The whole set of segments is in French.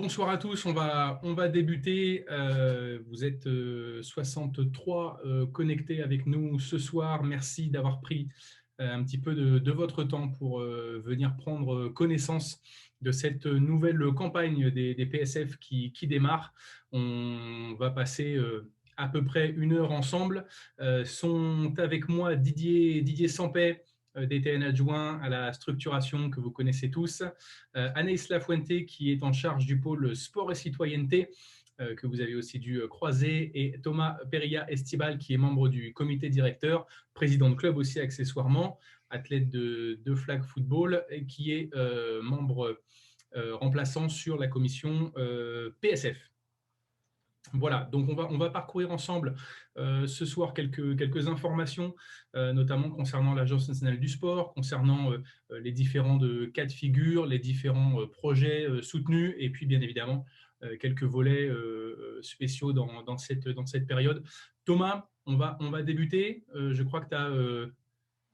Rebonsoir à tous, on va débuter. Vous êtes 63 connectés avec nous ce soir. Merci d'avoir pris un petit peu de votre temps pour venir prendre connaissance de cette nouvelle campagne des PSF qui démarre. On va passer à peu près 1 heure ensemble. Sont avec moi Didier Sampey, DTN adjoint à la structuration que vous connaissez tous, Anaïs Lafuente qui est en charge du pôle sport et citoyenneté, que vous avez aussi dû croiser, et Thomas Perilla Estibal qui est membre du comité directeur, président de club aussi accessoirement, athlète de flag football et qui est membre remplaçant sur la commission PSF. Voilà, donc on va parcourir ensemble ce soir quelques informations, notamment concernant l'Agence nationale du sport, concernant les différents cas de figure, les différents projets soutenus, et puis bien évidemment quelques volets spéciaux dans cette période. Thomas, on va débuter. Je crois que tu as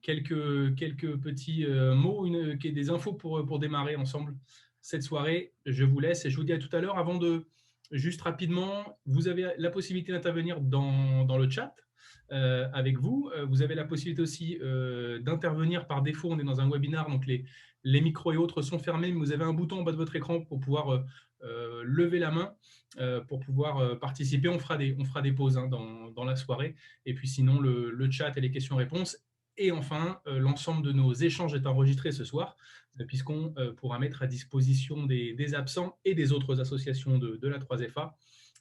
quelques petits mots, des infos pour démarrer ensemble cette soirée. Je vous laisse et je vous dis à tout à l'heure. Avant de, juste rapidement, vous avez la possibilité d'intervenir dans le chat avec vous. Vous avez la possibilité aussi d'intervenir par défaut. On est dans un webinaire, donc les micros et autres sont fermés, mais vous avez un bouton en bas de votre écran pour pouvoir lever la main pour pouvoir participer. On fera des pauses dans la soirée. Et puis sinon, le chat et les questions-réponses. Et enfin, l'ensemble de nos échanges est enregistré ce soir, puisqu'on pourra mettre à disposition des absents et des autres associations de la 3FA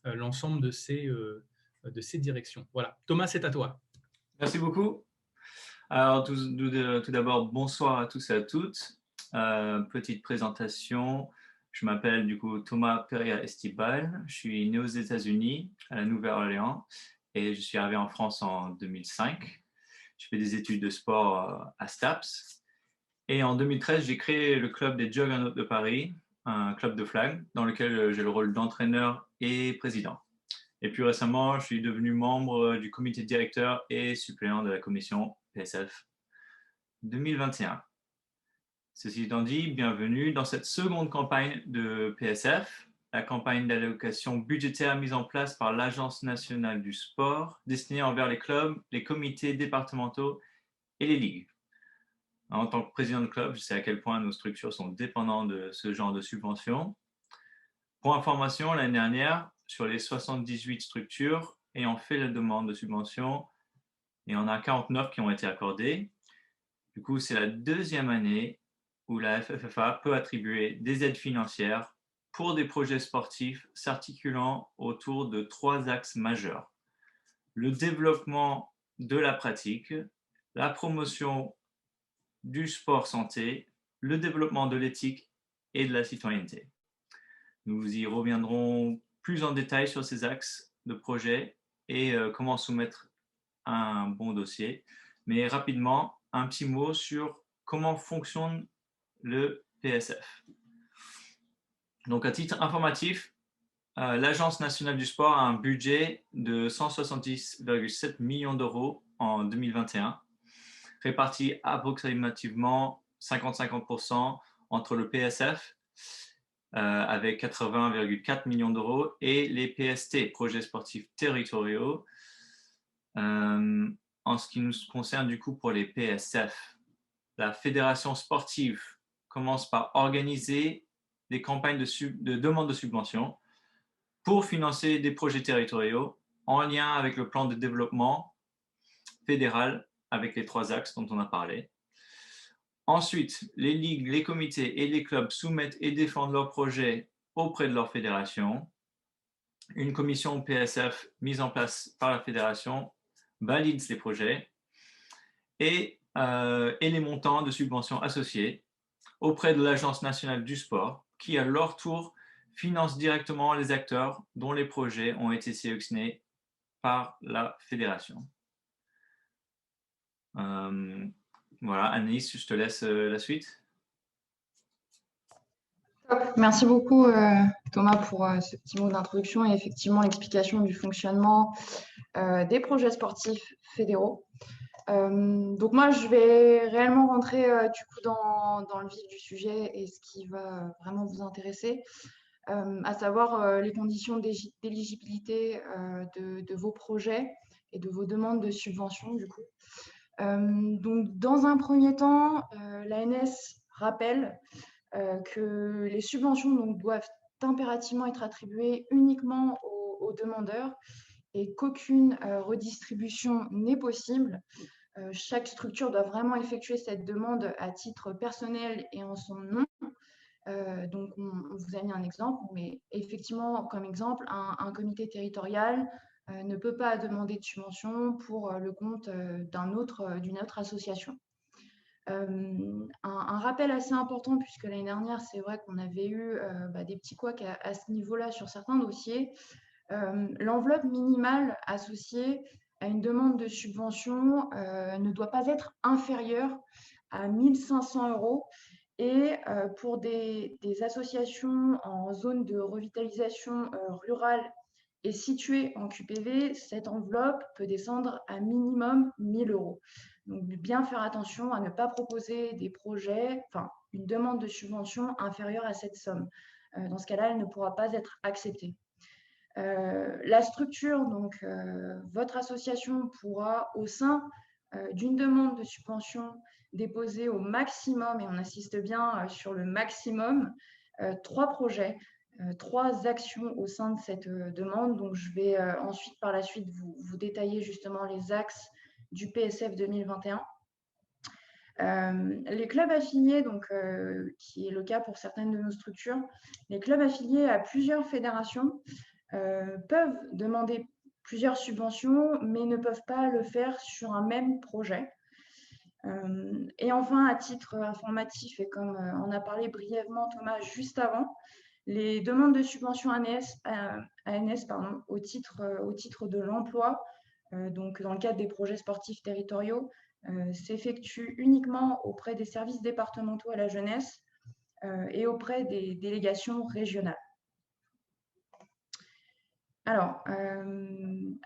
l'ensemble de ces directions. Voilà. Thomas, c'est à toi. Merci beaucoup. Alors, tout d'abord, bonsoir à tous et à toutes. Petite présentation. Je m'appelle du coup Thomas Perilla Estibal. Je suis né aux États-Unis, à la Nouvelle-Orléans, et je suis arrivé en France en 2005. J'ai fait des études de sport à STAPS. Et en 2013, j'ai créé le club des Juggernauts de Paris, un club de flag, dans lequel j'ai le rôle d'entraîneur et président. Et plus récemment, je suis devenu membre du comité directeur et suppléant de la commission PSF 2021. Ceci étant dit, bienvenue dans cette seconde campagne de PSF, la campagne d'allocation budgétaire mise en place par l'Agence nationale du sport, destinée envers les clubs, les comités départementaux et les ligues. En tant que président de club, je sais à quel point nos structures sont dépendantes de ce genre de subventions. Pour information, l'année dernière, sur les 78 structures ayant fait la demande de subvention, il y en a 49 qui ont été accordées. Du coup, c'est la deuxième année où la FFFA peut attribuer des aides financières pour des projets sportifs s'articulant autour de 3 axes majeurs. Le développement de la pratique, la promotion du sport santé, le développement de l'éthique et de la citoyenneté. Nous y reviendrons plus en détail sur ces axes de projet et comment soumettre un bon dossier. Mais rapidement, un petit mot sur comment fonctionne le PSF. Donc, à titre informatif, l'Agence nationale du sport a un budget de 170,7 millions d'euros en 2021, réparti approximativement 50-50% entre le PSF, avec 80,4 millions d'euros, et les PST, projets sportifs territoriaux. En ce qui nous concerne du coup pour les PSF, la fédération sportive commence par organiser des campagnes de demande de subvention pour financer des projets territoriaux en lien avec le plan de développement fédéral avec les 3 axes dont on a parlé. Ensuite, les ligues, les comités et les clubs soumettent et défendent leurs projets auprès de leur fédération. Une commission PSF mise en place par la fédération valide les projets et les montants de subventions associés auprès de l'Agence nationale du sport, qui à leur tour finance directement les acteurs dont les projets ont été sélectionnés par la fédération. Voilà, Anaïs, je te laisse la suite. Merci beaucoup Thomas pour ce petit mot d'introduction et effectivement l'explication du fonctionnement des projets sportifs fédéraux. Donc moi, je vais réellement rentrer du coup dans le vif du sujet et ce qui va vraiment vous intéresser. à savoir les conditions d'éligibilité de vos projets et de vos demandes de subvention, du coup. Donc, dans un premier temps, l'ANS rappelle que les subventions donc, doivent impérativement être attribuées uniquement aux demandeurs et qu'aucune redistribution n'est possible. Chaque structure doit vraiment effectuer cette demande à titre personnel et en son nom. Donc, on vous a mis un exemple, mais effectivement, comme exemple, un comité territorial ne peut pas demander de subvention pour le compte d'une autre association. Un rappel assez important, puisque l'année dernière, c'est vrai qu'on avait eu des petits couacs à ce niveau-là sur certains dossiers. L'enveloppe minimale associée à une demande de subvention ne doit pas être inférieure à 1 500 € et pour des associations en zone de revitalisation rurale et situées en QPV, cette enveloppe peut descendre à minimum 1 000 €. Donc, bien faire attention à ne pas proposer des projets, enfin, une demande de subvention inférieure à cette somme. Dans ce cas-là, elle ne pourra pas être acceptée. La structure, donc votre association pourra, au sein d'une demande de subvention, déposer au maximum, et on insiste bien sur le maximum, 3 projets, 3 actions au sein de cette demande. Donc, je vais ensuite, par la suite, vous détailler justement les axes du PSF 2021. Les clubs affiliés, donc, qui est le cas pour certaines de nos structures, les clubs affiliés à plusieurs fédérations peuvent demander plusieurs subventions, mais ne peuvent pas le faire sur un même projet. Et enfin, à titre informatif, et comme on a parlé brièvement Thomas juste avant, les demandes de subventions ANS au titre de l'emploi, donc dans le cadre des projets sportifs territoriaux, s'effectuent uniquement auprès des services départementaux à la jeunesse et auprès des délégations régionales. Alors,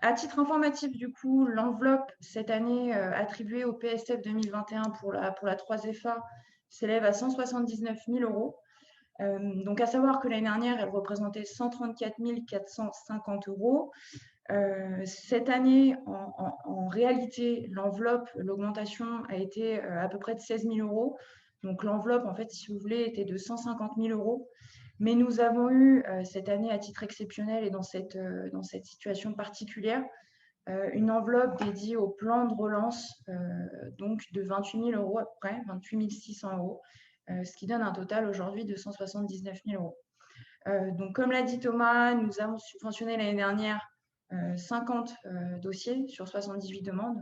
à titre informatif, du coup, l'enveloppe cette année attribuée au PSF 2021 pour la 3FA s'élève à 179 000 €. Donc, à savoir que l'année dernière, elle représentait 134 450 €. Cette année, en réalité, l'augmentation a été à peu près de 16 000 €. Donc, l'enveloppe, en fait, si vous voulez, était de 150 000 €. Mais nous avons eu cette année, à titre exceptionnel et dans cette situation particulière, une enveloppe dédiée au plan de relance donc de 28 000 € à peu près, 28 600 €, ce qui donne un total aujourd'hui de 179 000 €. Donc, comme l'a dit Thomas, nous avons subventionné l'année dernière 50 dossiers sur 78 demandes.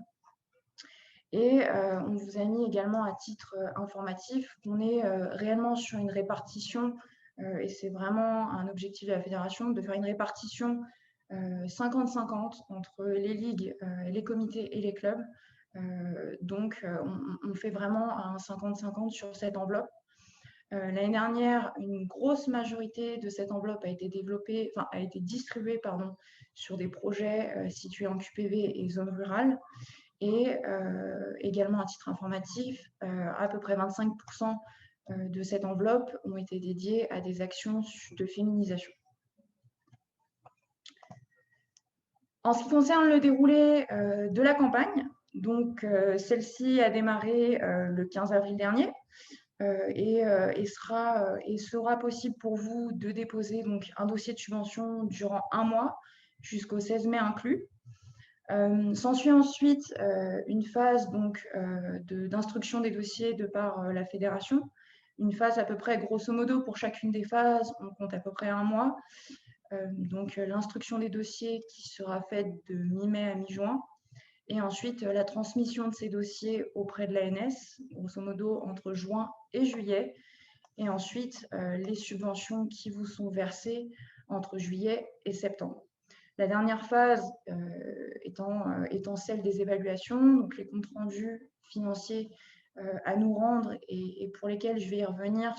Et on vous a mis également à titre informatif qu'on est réellement sur une répartition, et c'est vraiment un objectif de la fédération, de faire une répartition 50-50 entre les ligues, les comités et les clubs. Donc, on fait vraiment un 50-50 sur cette enveloppe. L'année dernière, une grosse majorité de cette enveloppe a été distribuée sur des projets situés en QPV et zones rurales. Et également, à titre informatif, à peu près 25% de cette enveloppe ont été dédiées à des actions de féminisation. En ce qui concerne le déroulé de la campagne, donc celle-ci a démarré le 15 avril dernier. Et sera possible pour vous de déposer donc un dossier de subvention durant 1 mois, jusqu'au 16 mai inclus. S'ensuit ensuite une phase d'instruction des dossiers de par la fédération. Une phase à peu près, grosso modo, pour chacune des phases, on compte à peu près 1 mois. Donc l'instruction des dossiers qui sera faite de mi-mai à mi-juin. Et ensuite, la transmission de ces dossiers auprès de l'ANS, grosso modo entre juin et juillet. Et ensuite, les subventions qui vous sont versées entre juillet et septembre. La dernière phase étant celle des évaluations, donc les comptes rendus financiers à nous rendre et pour lesquels je vais y revenir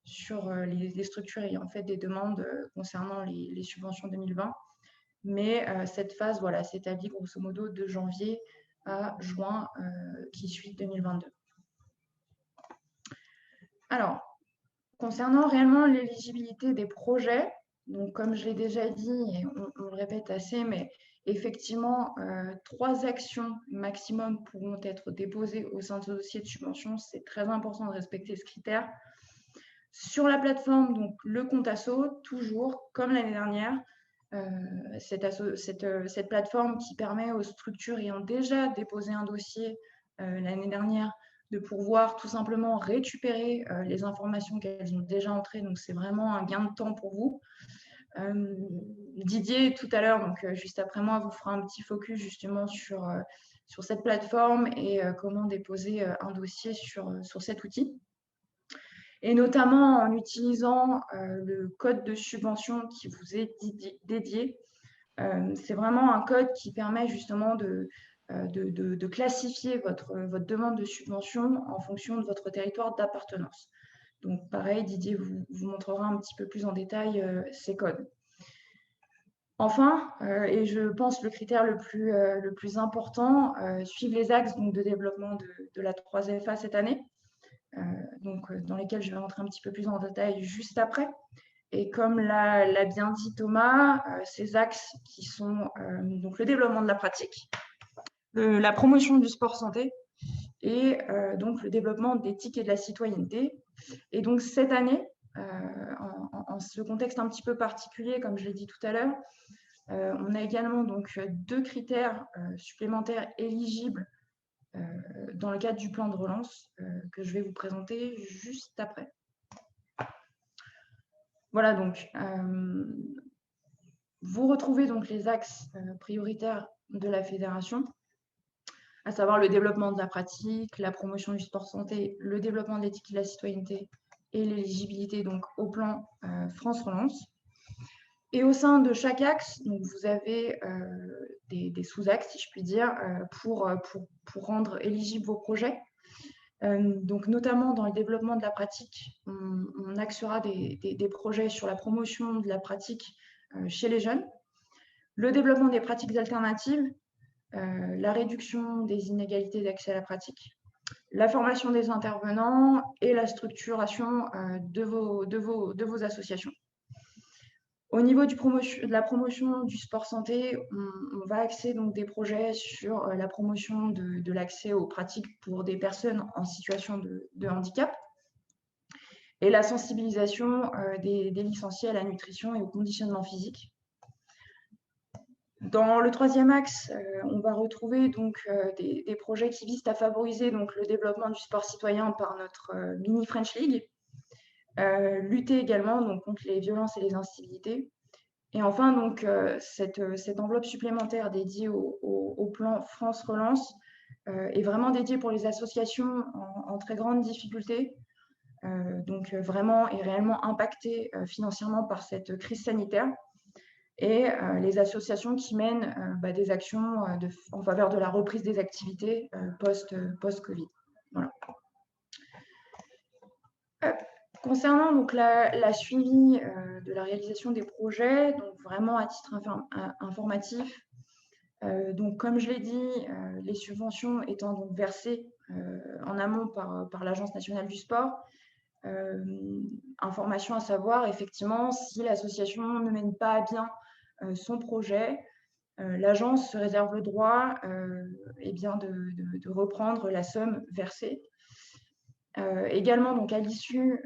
sur les structures ayant fait des demandes concernant les subventions 2020. Mais cette phase s'établit grosso modo de janvier à juin qui suit 2022. Alors, Concernant réellement l'éligibilité des projets, donc comme je l'ai déjà dit, et on le répète assez, mais effectivement, 3 actions maximum pourront être déposées au sein de ce dossier de subvention. C'est très important de respecter ce critère. Sur la plateforme, donc le compte asso, toujours comme l'année dernière, cette plateforme qui permet aux structures ayant déjà déposé un dossier l'année dernière de pouvoir tout simplement récupérer les informations qu'elles ont déjà entrées. Donc, c'est vraiment un gain de temps pour vous. Didier, tout à l'heure, donc juste après moi, vous fera un petit focus justement sur cette plateforme et comment déposer un dossier sur cet outil. Et notamment en utilisant le code de subvention qui vous est dédié. C'est vraiment un code qui permet justement de classifier votre demande de subvention en fonction de votre territoire d'appartenance. Donc pareil, Didier vous montrera un petit peu plus en détail ces codes. Enfin, et je pense le critère le plus important, suivre les axes donc, de développement de la 3FA cette année. Dans lesquels je vais rentrer un petit peu plus en détail juste après. Et comme l'a bien dit Thomas, ces axes qui sont donc le développement de la pratique, la promotion du sport santé et donc le développement d'éthique et de la citoyenneté. Et donc cette année, en ce contexte un petit peu particulier, comme je l'ai dit tout à l'heure, on a également donc 2 critères supplémentaires éligibles dans le cadre du plan de relance que je vais vous présenter juste après. Voilà, donc vous retrouvez donc les axes prioritaires de la fédération, à savoir le développement de la pratique, la promotion du sport santé, le développement de l'éthique et de la citoyenneté et l'éligibilité donc au plan France Relance. Et au sein de chaque axe, donc vous avez des sous-axes, si je puis dire, pour rendre éligibles vos projets. Donc, notamment dans le développement de la pratique, on axera des projets sur la promotion de la pratique chez les jeunes, le développement des pratiques alternatives, la réduction des inégalités d'accès à la pratique, la formation des intervenants et la structuration de vos associations. Au niveau de la promotion du sport santé, on va axer donc des projets sur la promotion de l'accès aux pratiques pour des personnes en situation de handicap et la sensibilisation des licenciés à la nutrition et au conditionnement physique. Dans le 3e axe, on va retrouver donc des projets qui visent à favoriser donc, le développement du sport citoyen par notre mini French League, lutter également donc, contre les violences et les incivilités. Et enfin, donc, cette enveloppe supplémentaire dédiée au plan France Relance est vraiment dédiée pour les associations en très grande difficulté, donc vraiment et réellement impactées financièrement par cette crise sanitaire, et les associations qui mènent des actions en faveur de la reprise des activités post-Covid. Voilà. Concernant donc la suivi de la réalisation des projets, donc vraiment à titre informatif, donc comme je l'ai dit, les subventions étant donc versées en amont par l'Agence nationale du sport, information à savoir effectivement si l'association ne mène pas à bien son projet, l'agence se réserve le droit de reprendre la somme versée. Également, donc, à l'issue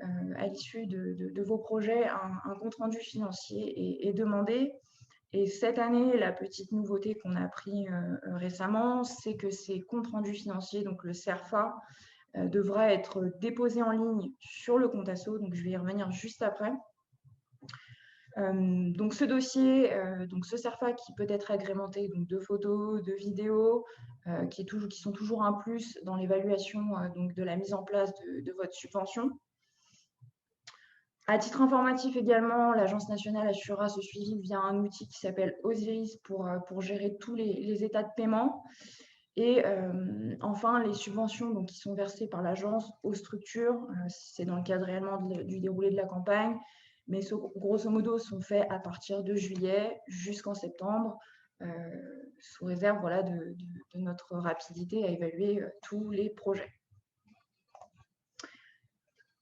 de vos projets, un compte-rendu financier est demandé. Et cette année, la petite nouveauté qu'on a appris récemment, c'est que ces comptes rendus financiers, donc le CERFA, devra être déposé en ligne sur le compte asso. Donc, je vais y revenir juste après. Donc, ce dossier, ce CERFA qui peut être agrémenté donc, de photos, de vidéos, qui sont toujours un plus dans l'évaluation de la mise en place de votre subvention. À titre informatif également, l'Agence nationale assurera ce suivi via un outil qui s'appelle Osiris pour gérer tous les états de paiement. Et enfin, les subventions donc, qui sont versées par l'agence aux structures, c'est dans le cadre réellement du déroulé de la campagne, mais grosso modo sont faits à partir de juillet jusqu'en septembre, sous réserve voilà, de notre rapidité à évaluer tous les projets.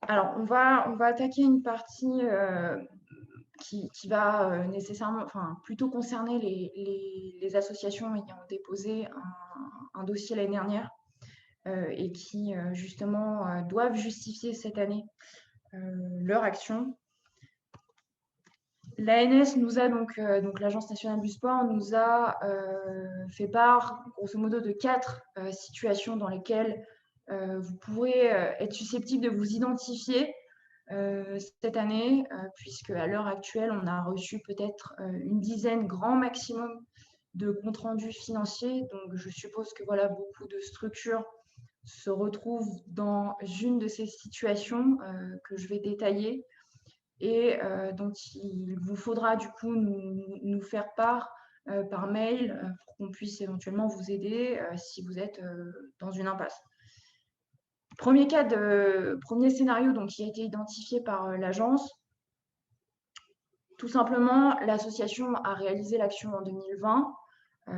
Alors, on va attaquer une partie qui va nécessairement, enfin, plutôt concerner les associations ayant déposé un dossier l'année dernière et qui, justement, doivent justifier cette année leur action. L'ANS nous a donc l'Agence nationale du sport nous a fait part, grosso modo, de 4 situations dans lesquelles vous pourrez être susceptible de vous identifier cette année, puisque à l'heure actuelle, on a reçu peut-être une dizaine, grand maximum, de comptes rendus financiers. Donc, je suppose que voilà, beaucoup de structures se retrouvent dans une de ces situations que je vais détailler et dont il vous faudra du coup nous faire part par mail pour qu'on puisse éventuellement vous aider si vous êtes dans une impasse. Premier scénario donc, qui a été identifié par l'agence. Tout simplement, l'association a réalisé l'action en 2020.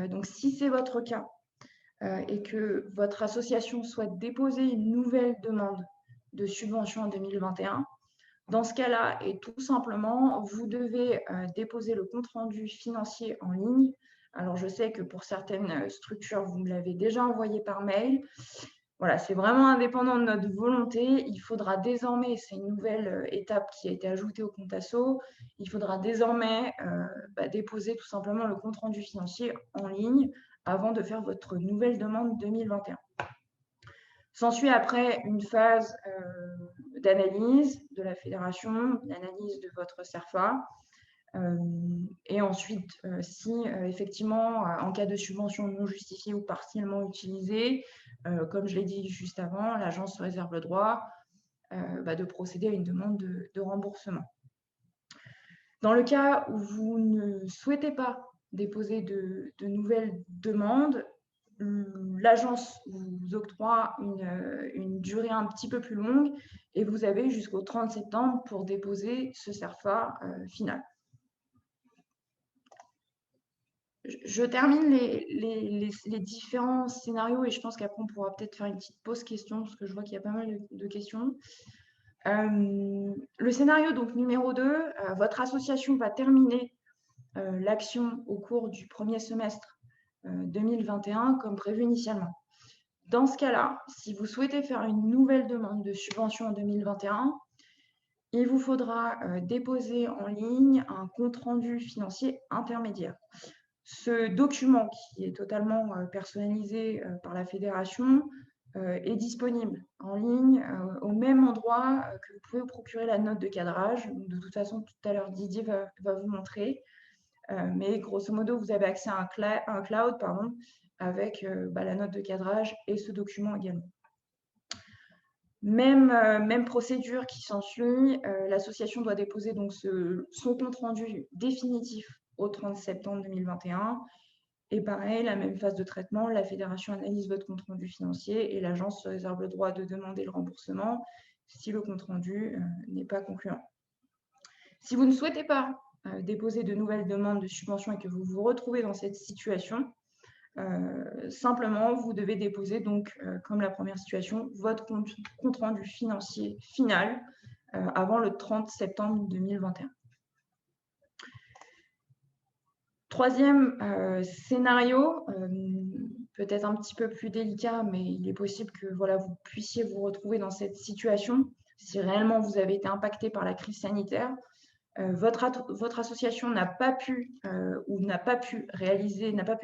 Donc, si c'est votre cas et que votre association souhaite déposer une nouvelle demande de subvention en 2021, dans ce cas-là, et tout simplement, vous devez déposer le compte-rendu financier en ligne. Alors, je sais que pour certaines structures, vous me l'avez déjà envoyé par mail. Voilà, c'est vraiment indépendant de notre volonté. Il faudra désormais, c'est une nouvelle étape qui a été ajoutée au compte asso, il faudra désormais déposer tout simplement le compte-rendu financier en ligne avant de faire votre nouvelle demande 2021. S'ensuit après une phase d'analyse de la fédération, d'analyse de votre CERFA. Et ensuite, si effectivement, en cas de subvention non justifiée ou partiellement utilisée, comme je l'ai dit juste avant, l'agence se réserve le droit de procéder à une demande de remboursement. Dans le cas où vous ne souhaitez pas déposer de nouvelles demandes, l'agence vous octroie une durée un petit peu plus longue et vous avez jusqu'au 30 septembre pour déposer ce CERFA final. Je termine les différents scénarios et je pense qu'après on pourra peut-être faire une petite pause question parce que je vois qu'il y a pas mal de questions. Le scénario donc numéro 2, votre association va terminer l'action au cours du premier semestre 2021 comme prévu initialement. Dans ce cas-là, si vous souhaitez faire une nouvelle demande de subvention en 2021, il vous faudra déposer en ligne un compte-rendu financier intermédiaire. Ce document, qui est totalement personnalisé par la fédération, est disponible en ligne au même endroit que vous pouvez vous procurer la note de cadrage. De toute façon, tout à l'heure, Didier va vous montrer. Mais grosso modo, vous avez accès à un cloud avec la note de cadrage et ce document également. Même procédure qui s'ensuit. L'association doit déposer donc son compte-rendu définitif au 30 septembre 2021. Et pareil, la même phase de traitement, la fédération analyse votre compte-rendu financier et l'agence se réserve le droit de demander le remboursement si le compte-rendu n'est pas concluant. Si vous ne souhaitez pas déposer de nouvelles demandes de subvention et que vous vous retrouvez dans cette situation, simplement, vous devez déposer, donc, comme la première situation, votre compte-rendu financier final avant le 30 septembre 2021. Troisième scénario, peut-être un petit peu plus délicat, mais il est possible que vous puissiez vous retrouver dans cette situation si réellement vous avez été impacté par la crise sanitaire. Votre association n'a pas pu ou n'a pas pu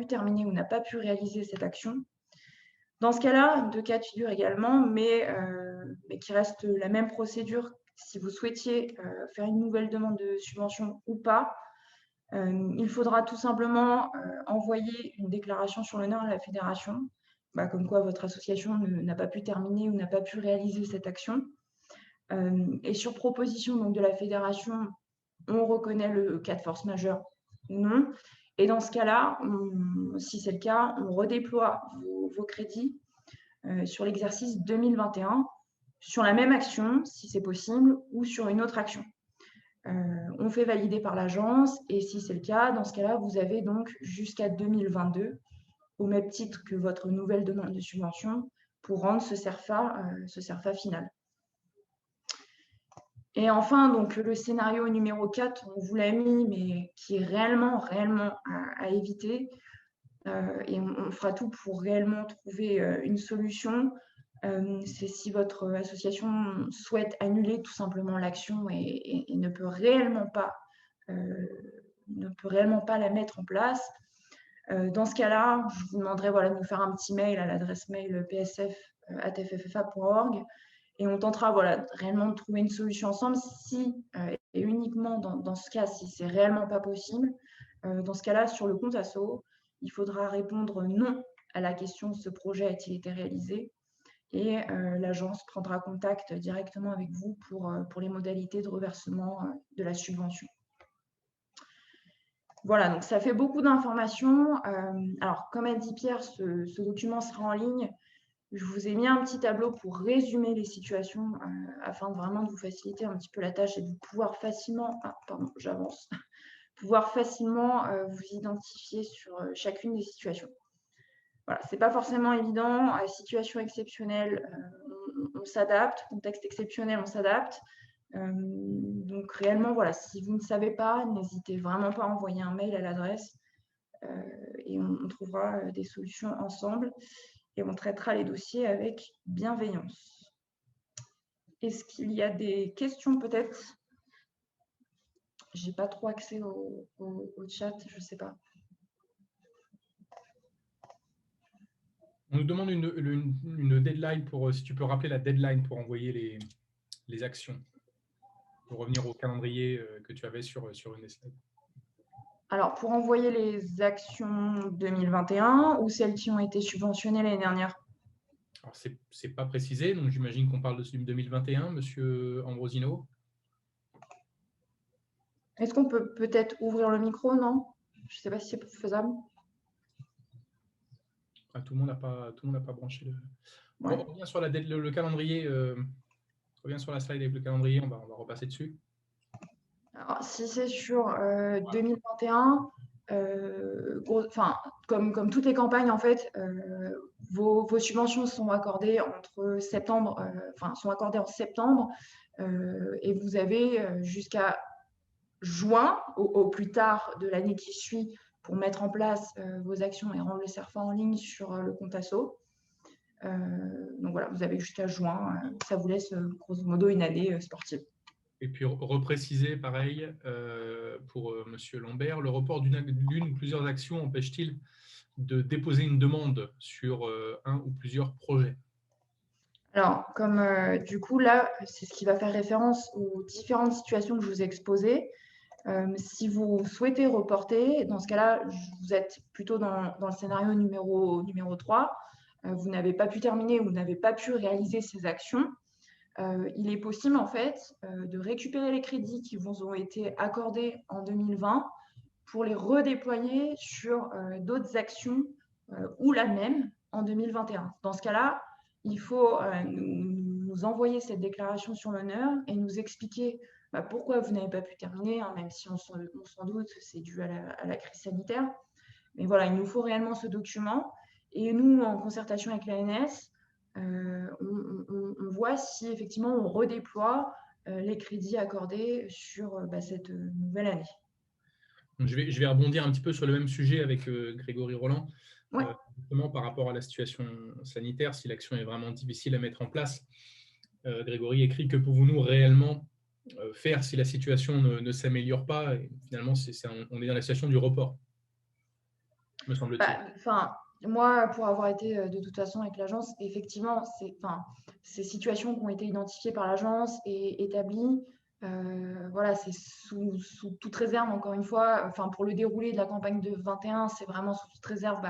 terminer ou n'a pas pu réaliser cette action. Dans ce cas-là, 2 cas de figure également, mais qui reste la même procédure si vous souhaitiez faire une nouvelle demande de subvention ou pas. Il faudra tout simplement envoyer une déclaration sur l'honneur à la fédération, comme quoi votre association n'a pas pu terminer ou n'a pas pu réaliser cette action. Et sur proposition donc, de la fédération, on reconnaît le cas de force majeure ou non. Et dans ce cas-là, si c'est le cas, on redéploie vos crédits sur l'exercice 2021, sur la même action, si c'est possible, ou sur une autre action. On fait valider par l'agence et si c'est le cas, dans ce cas-là, vous avez donc jusqu'à 2022, au même titre que votre nouvelle demande de subvention, pour rendre ce CERFA final. Et enfin, donc, le scénario numéro 4, on vous l'a mis, mais qui est réellement à éviter. Et on fera tout pour réellement trouver une solution. C'est si votre association souhaite annuler tout simplement l'action et ne peut réellement pas la mettre en place. Dans ce cas-là, je vous demanderai de nous faire un petit mail à l'adresse mail psf@fffa.org et on tentera réellement de trouver une solution ensemble si et uniquement dans ce cas, si c'est réellement pas possible. Dans ce cas-là, sur le compte asso, il faudra répondre non à la question ce projet a-t-il été réalisé et l'agence prendra contact directement avec vous pour les modalités de reversement de la subvention. Voilà, donc ça fait beaucoup d'informations. Alors, comme a dit Pierre, ce document sera en ligne. Je vous ai mis un petit tableau pour résumer les situations afin de vraiment vous faciliter un petit peu la tâche et de pouvoir facilement, pouvoir facilement vous identifier sur chacune des situations. Voilà, ce n'est pas forcément évident. Situation exceptionnelle, on s'adapte. Contexte exceptionnel, on s'adapte. Donc réellement, si vous ne savez pas, n'hésitez vraiment pas à envoyer un mail à l'adresse et on trouvera des solutions ensemble et on traitera les dossiers avec bienveillance. Est-ce qu'il y a des questions peut-être? Je n'ai pas trop accès au chat, je ne sais pas. On nous demande une deadline si tu peux rappeler la deadline pour envoyer les actions. Pour revenir au calendrier que tu avais sur une des slides. Alors, pour envoyer les actions 2021 ou celles qui ont été subventionnées l'année dernière? Alors, ce n'est pas précisé, donc j'imagine qu'on parle de 2021, Monsieur Ambrosino. Est-ce qu'on peut peut-être ouvrir le micro, non? Je ne sais pas si c'est faisable. Ah, tout le monde n'a pas branché le… Ouais. On revient sur le calendrier. Revient sur la slide avec le calendrier, on va repasser dessus. Alors, si c'est sur 2021, comme toutes les campagnes, en fait, vos subventions sont accordées sont accordées en septembre et vous avez jusqu'à juin, au plus tard de l'année qui suit, pour mettre en place vos actions et rendre le CERFA en ligne sur le compte asso. Donc voilà, vous avez jusqu'à juin. Ça vous laisse grosso modo une année sportive. Et puis repréciser, pareil, pour Monsieur Lambert, le report d'une ou plusieurs actions empêche-t-il de déposer une demande sur un ou plusieurs projets? Alors, comme du coup, là, c'est ce qui va faire référence aux différentes situations que je vous ai exposées. Si vous souhaitez reporter, dans ce cas-là, vous êtes plutôt dans le scénario numéro 3. Vous n'avez pas pu terminer ou n'avez pas pu réaliser ces actions. Il est possible, en fait, de récupérer les crédits qui vous ont été accordés en 2020 pour les redéployer sur d'autres actions ou la même en 2021. Dans ce cas-là, il faut nous envoyer cette déclaration sur l'honneur et nous expliquer pourquoi vous n'avez pas pu terminer, même si on s'en doute, c'est dû à la crise sanitaire. Mais voilà, il nous faut réellement ce document. Et nous, en concertation avec l'ANS, on voit si effectivement on redéploie les crédits accordés sur cette nouvelle année. Donc, je vais rebondir un petit peu sur le même sujet avec Grégory Roland. Ouais. Justement, par rapport à la situation sanitaire, si l'action est vraiment difficile à mettre en place, Grégory écrit que pouvons-nous réellement faire si la situation ne s'améliore pas? Et finalement, on est dans la situation du report, me semble-t-il. Moi, pour avoir été de toute façon avec l'agence, effectivement, ces situations qui ont été identifiées par l'agence et établies, c'est sous toute réserve, encore une fois. Pour le déroulé de la campagne de 21, c'est vraiment sous toute réserve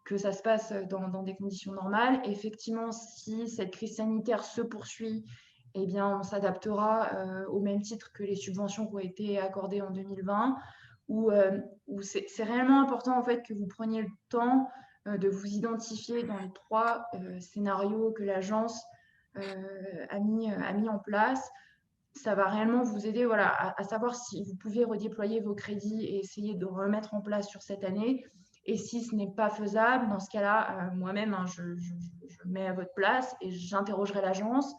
que ça se passe dans des conditions normales. Effectivement, si cette crise sanitaire se poursuit, eh bien, on s'adaptera au même titre que les subventions qui ont été accordées en 2020, où c'est réellement important en fait que vous preniez le temps de vous identifier dans les 3 scénarios que l'agence a mis en place. Ça va réellement vous aider à savoir si vous pouvez redéployer vos crédits et essayer de remettre en place sur cette année. Et si ce n'est pas faisable, dans ce cas-là, moi-même, je mets à votre place et j'interrogerai l'agence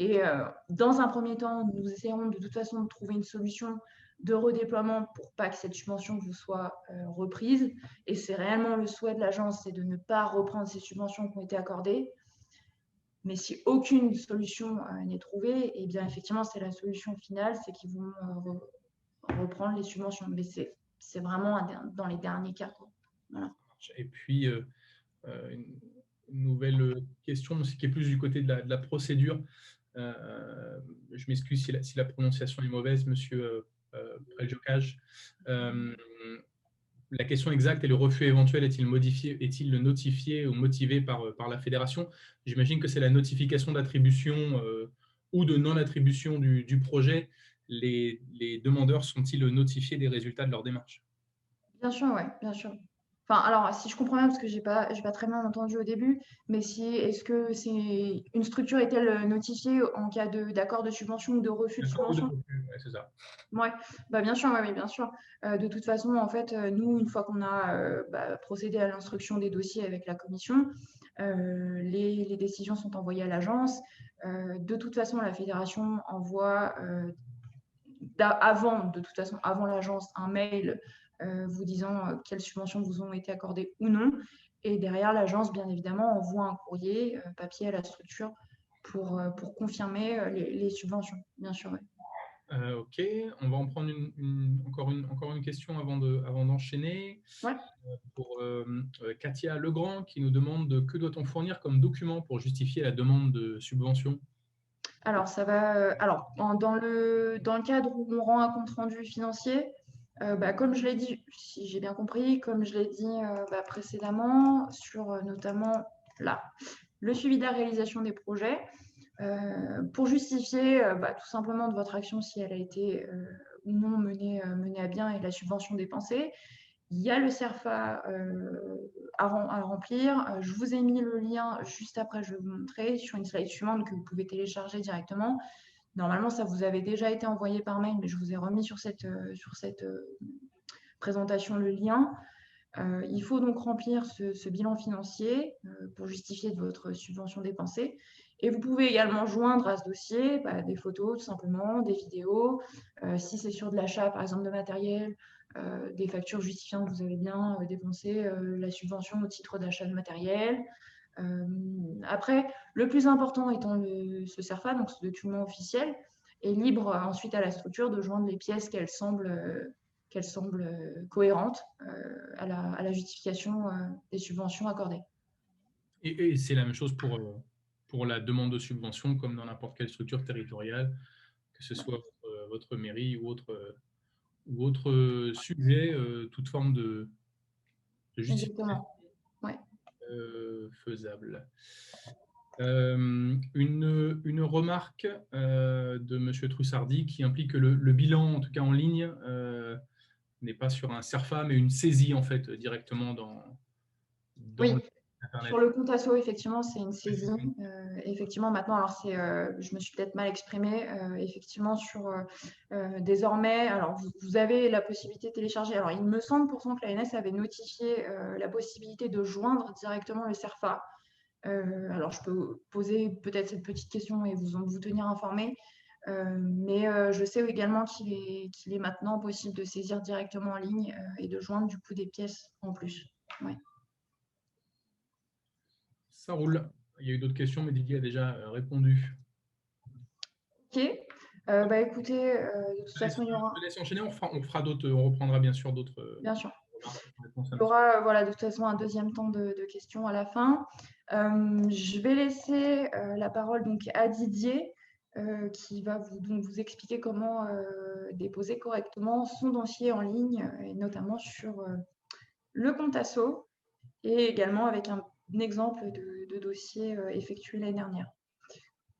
Et dans un premier temps, nous essayerons de toute façon de trouver une solution de redéploiement pour pas que cette subvention vous soit reprise. Et c'est réellement le souhait de l'agence, c'est de ne pas reprendre ces subventions qui ont été accordées. Mais si aucune solution n'est trouvée, eh bien effectivement, c'est la solution finale, c'est qu'ils vont reprendre les subventions. Mais c'est vraiment dans les derniers cas, quoi. Voilà. Et puis, une nouvelle question, qui est plus du côté de la procédure. Je m'excuse si la prononciation est mauvaise, monsieur Preljokaj. La question exacte est: le refus éventuel est-il notifié ou motivé par la fédération? J'imagine que c'est la notification d'attribution ou de non-attribution du projet. Les demandeurs sont-ils notifiés des résultats de leur démarche? Bien sûr, oui, bien sûr. Enfin, alors, si je comprends bien, parce que je n'ai pas très bien entendu au début, mais est-ce que c'est une structure est-elle notifiée en cas d'accord de subvention ou de refus de subvention? Oui, c'est ça. Oui, bien sûr, oui, bien sûr. De toute façon, en fait, nous, une fois qu'on a procédé à l'instruction des dossiers avec la commission, les décisions sont envoyées à l'agence. De toute façon, la fédération envoie avant l'agence un mail vous disant quelles subventions vous ont été accordées ou non. Et derrière, l'agence, bien évidemment, envoie un courrier papier à la structure pour confirmer les subventions, bien sûr. Oui. Ok, on va en prendre encore une question avant d'enchaîner. Ouais. Pour Katia Legrand qui nous demande: que doit-on fournir comme document pour justifier la demande de subvention? Alors, ça va. Alors, dans le cadre où on rend un compte rendu financier, comme je l'ai dit, si j'ai bien compris, comme je l'ai dit précédemment, sur notamment là, le suivi de la réalisation des projets, pour justifier tout simplement de votre action, si elle a été ou non menée à bien et la subvention dépensée. Il y a le CERFA à remplir. Je vous ai mis le lien juste après, je vais vous montrer sur une slide suivante que vous pouvez télécharger directement. Normalement, ça vous avait déjà été envoyé par mail, mais je vous ai remis sur cette présentation le lien. Il faut donc remplir ce bilan financier pour justifier de votre subvention dépensée. Et vous pouvez également joindre à ce dossier des photos, tout simplement, des vidéos. Si c'est sur de l'achat, par exemple, de matériel, des factures justifiant que vous avez bien dépensé la subvention au titre d'achat de matériel. Après, le plus important étant ce CERFA, donc ce document officiel, est libre ensuite à la structure de joindre les pièces qu'elle semble cohérentes à la justification des subventions accordées. Et c'est la même chose pour la demande de subvention, comme dans n'importe quelle structure territoriale, que ce soit votre mairie ou autre sujet, toute forme de justification faisable. Une remarque de M. Trussardi qui implique que le bilan, en tout cas en ligne, n'est pas sur un CERFA, mais une saisie en fait directement dans oui. Sur le compte asso, effectivement, c'est une saisie. Effectivement, maintenant, alors je me suis peut-être mal exprimée. Effectivement, désormais, alors vous avez la possibilité de télécharger. Alors, il me semble pourtant que l'ANS avait notifié la possibilité de joindre directement le CERFA. Alors, je peux poser peut-être cette petite question et vous tenir informé. Mais je sais également qu'il est maintenant possible de saisir directement en ligne et de joindre du coup des pièces en plus. Ouais. Ça roule. Il y a eu d'autres questions, mais Didier a déjà répondu. Ok. Écoutez, de toute façon, il y aura... Je te laisse enchaîner, on reprendra bien sûr d'autres... Bien sûr. Il y aura de toute façon un deuxième temps de questions à la fin. Je vais laisser la parole donc à Didier qui va vous expliquer comment déposer correctement son dossier en ligne, et notamment sur le compte asso, et également avec un exemple de dossier effectué l'année dernière.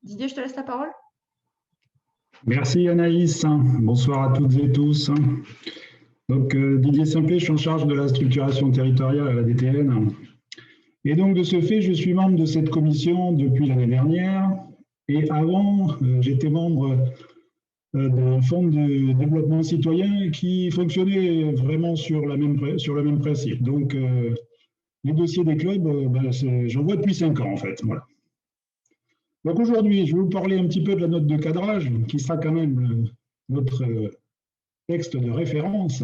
Didier, je te laisse la parole. Merci Anaïs. Bonsoir à toutes et tous. Donc Didier Simplet, je suis en charge de la structuration territoriale à la DTN. Et donc de ce fait, je suis membre de cette commission depuis l'année dernière. Et avant, j'étais membre d'un fonds de développement citoyen qui fonctionnait vraiment sur le même principe. Donc les dossiers des clubs, j'en vois depuis 5 ans en fait. Voilà. Donc aujourd'hui, je vais vous parler un petit peu de la note de cadrage, qui sera quand même notre texte de référence.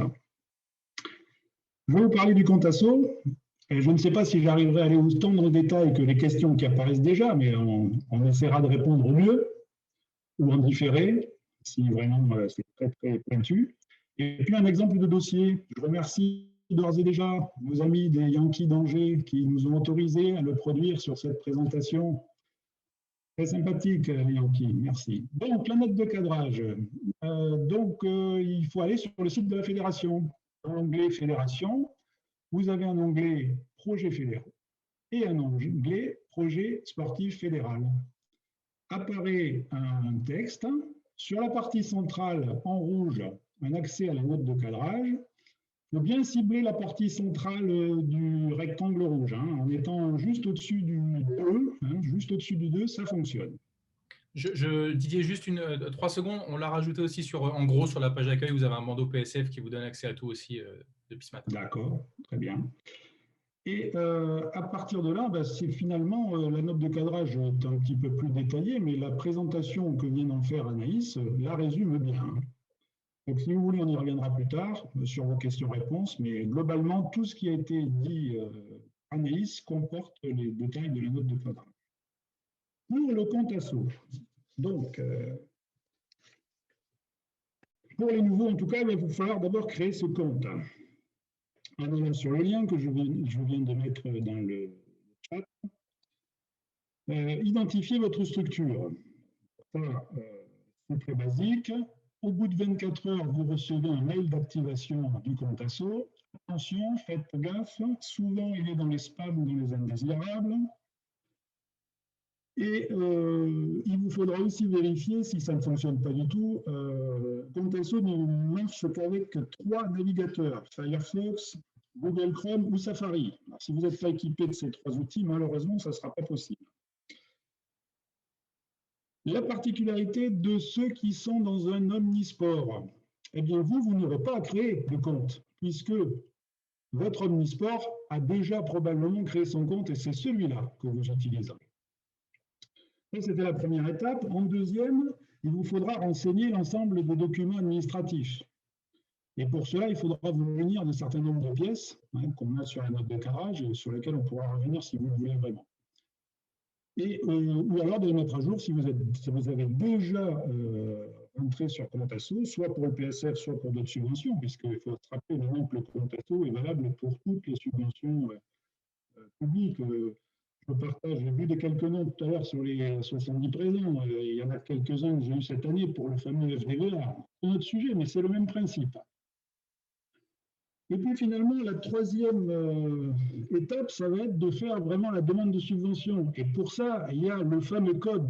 Je vais vous parler du compte asso. Et je ne sais pas si j'arriverai à aller autant dans le détail que les questions qui apparaissent déjà, mais on essaiera de répondre au mieux ou en différé, si vraiment c'est très, très pointu. Et puis un exemple de dossier. Je remercie d'ores et déjà nos amis des Yankees d'Angers qui nous ont autorisé à le produire sur cette présentation. Très sympathique, les Yankees, merci. Donc, la note de cadrage. Il faut aller sur le site de la fédération. Dans l'onglet Fédération, vous avez un onglet Projet fédéraux et un onglet Projet sportif fédéral. Apparaît un texte. Sur la partie centrale, en rouge, un accès à la note de cadrage. Il faut bien cibler la partie centrale du rectangle rouge. En étant juste au-dessus du 2, juste au-dessus du 2, ça fonctionne. Didier, juste 3 secondes. On l'a rajouté aussi en gros sur la page d'accueil. Vous avez un bandeau PSF qui vous donne accès à tout aussi depuis ce matin. D'accord, très bien. Et à partir de là, c'est finalement la note de cadrage est un petit peu plus détaillée, mais la présentation que vient d'en faire Anaïs la résume bien. Donc, si vous voulez, on y reviendra plus tard sur vos questions-réponses, mais globalement, tout ce qui a été dit Anaïs comporte les détails de la note de cadrage. Pour le compte asso, donc, pour les nouveaux, en tout cas, il va vous falloir d'abord créer ce compte. En allant sur le lien que je viens de mettre dans le chat, identifiez votre structure. C'est très basique. Au bout de 24 heures, vous recevez un mail d'activation du compte asso. Attention, faites gaffe, souvent il est dans les spams ou dans les indésirables. Et il vous faudra aussi vérifier si ça ne fonctionne pas du tout. Compte asso ne marche qu'avec 3 navigateurs, Firefox, Google Chrome ou Safari. Alors, si vous n'êtes pas équipé de ces 3 outils, malheureusement, ça ne sera pas possible. La particularité de ceux qui sont dans un omnisport, eh bien vous n'aurez pas à créer de compte, puisque votre omnisport a déjà probablement créé son compte et c'est celui-là que vous utiliserez. Et c'était la première étape. En deuxième, il vous faudra renseigner l'ensemble des documents administratifs. Et pour cela, il faudra vous munir d'un certain nombre de pièces qu'on a sur la note de cadrage et sur lesquelles on pourra revenir si vous le voulez vraiment. Et, ou alors de les mettre à jour si vous avez déjà entré sur compte asso, soit pour le PSF, soit pour d'autres subventions, puisqu'il faut se rappeler maintenant que le compte asso est valable pour toutes les subventions publiques. Je partage, j'ai vu des quelques noms tout à l'heure sur les 70 présents. Il y en a quelques-uns que j'ai eu cette année pour le fameux FDVA. C'est notre sujet, mais c'est le même principe. Et puis finalement, la troisième étape, ça va être de faire vraiment la demande de subvention. Et pour ça, il y a le fameux code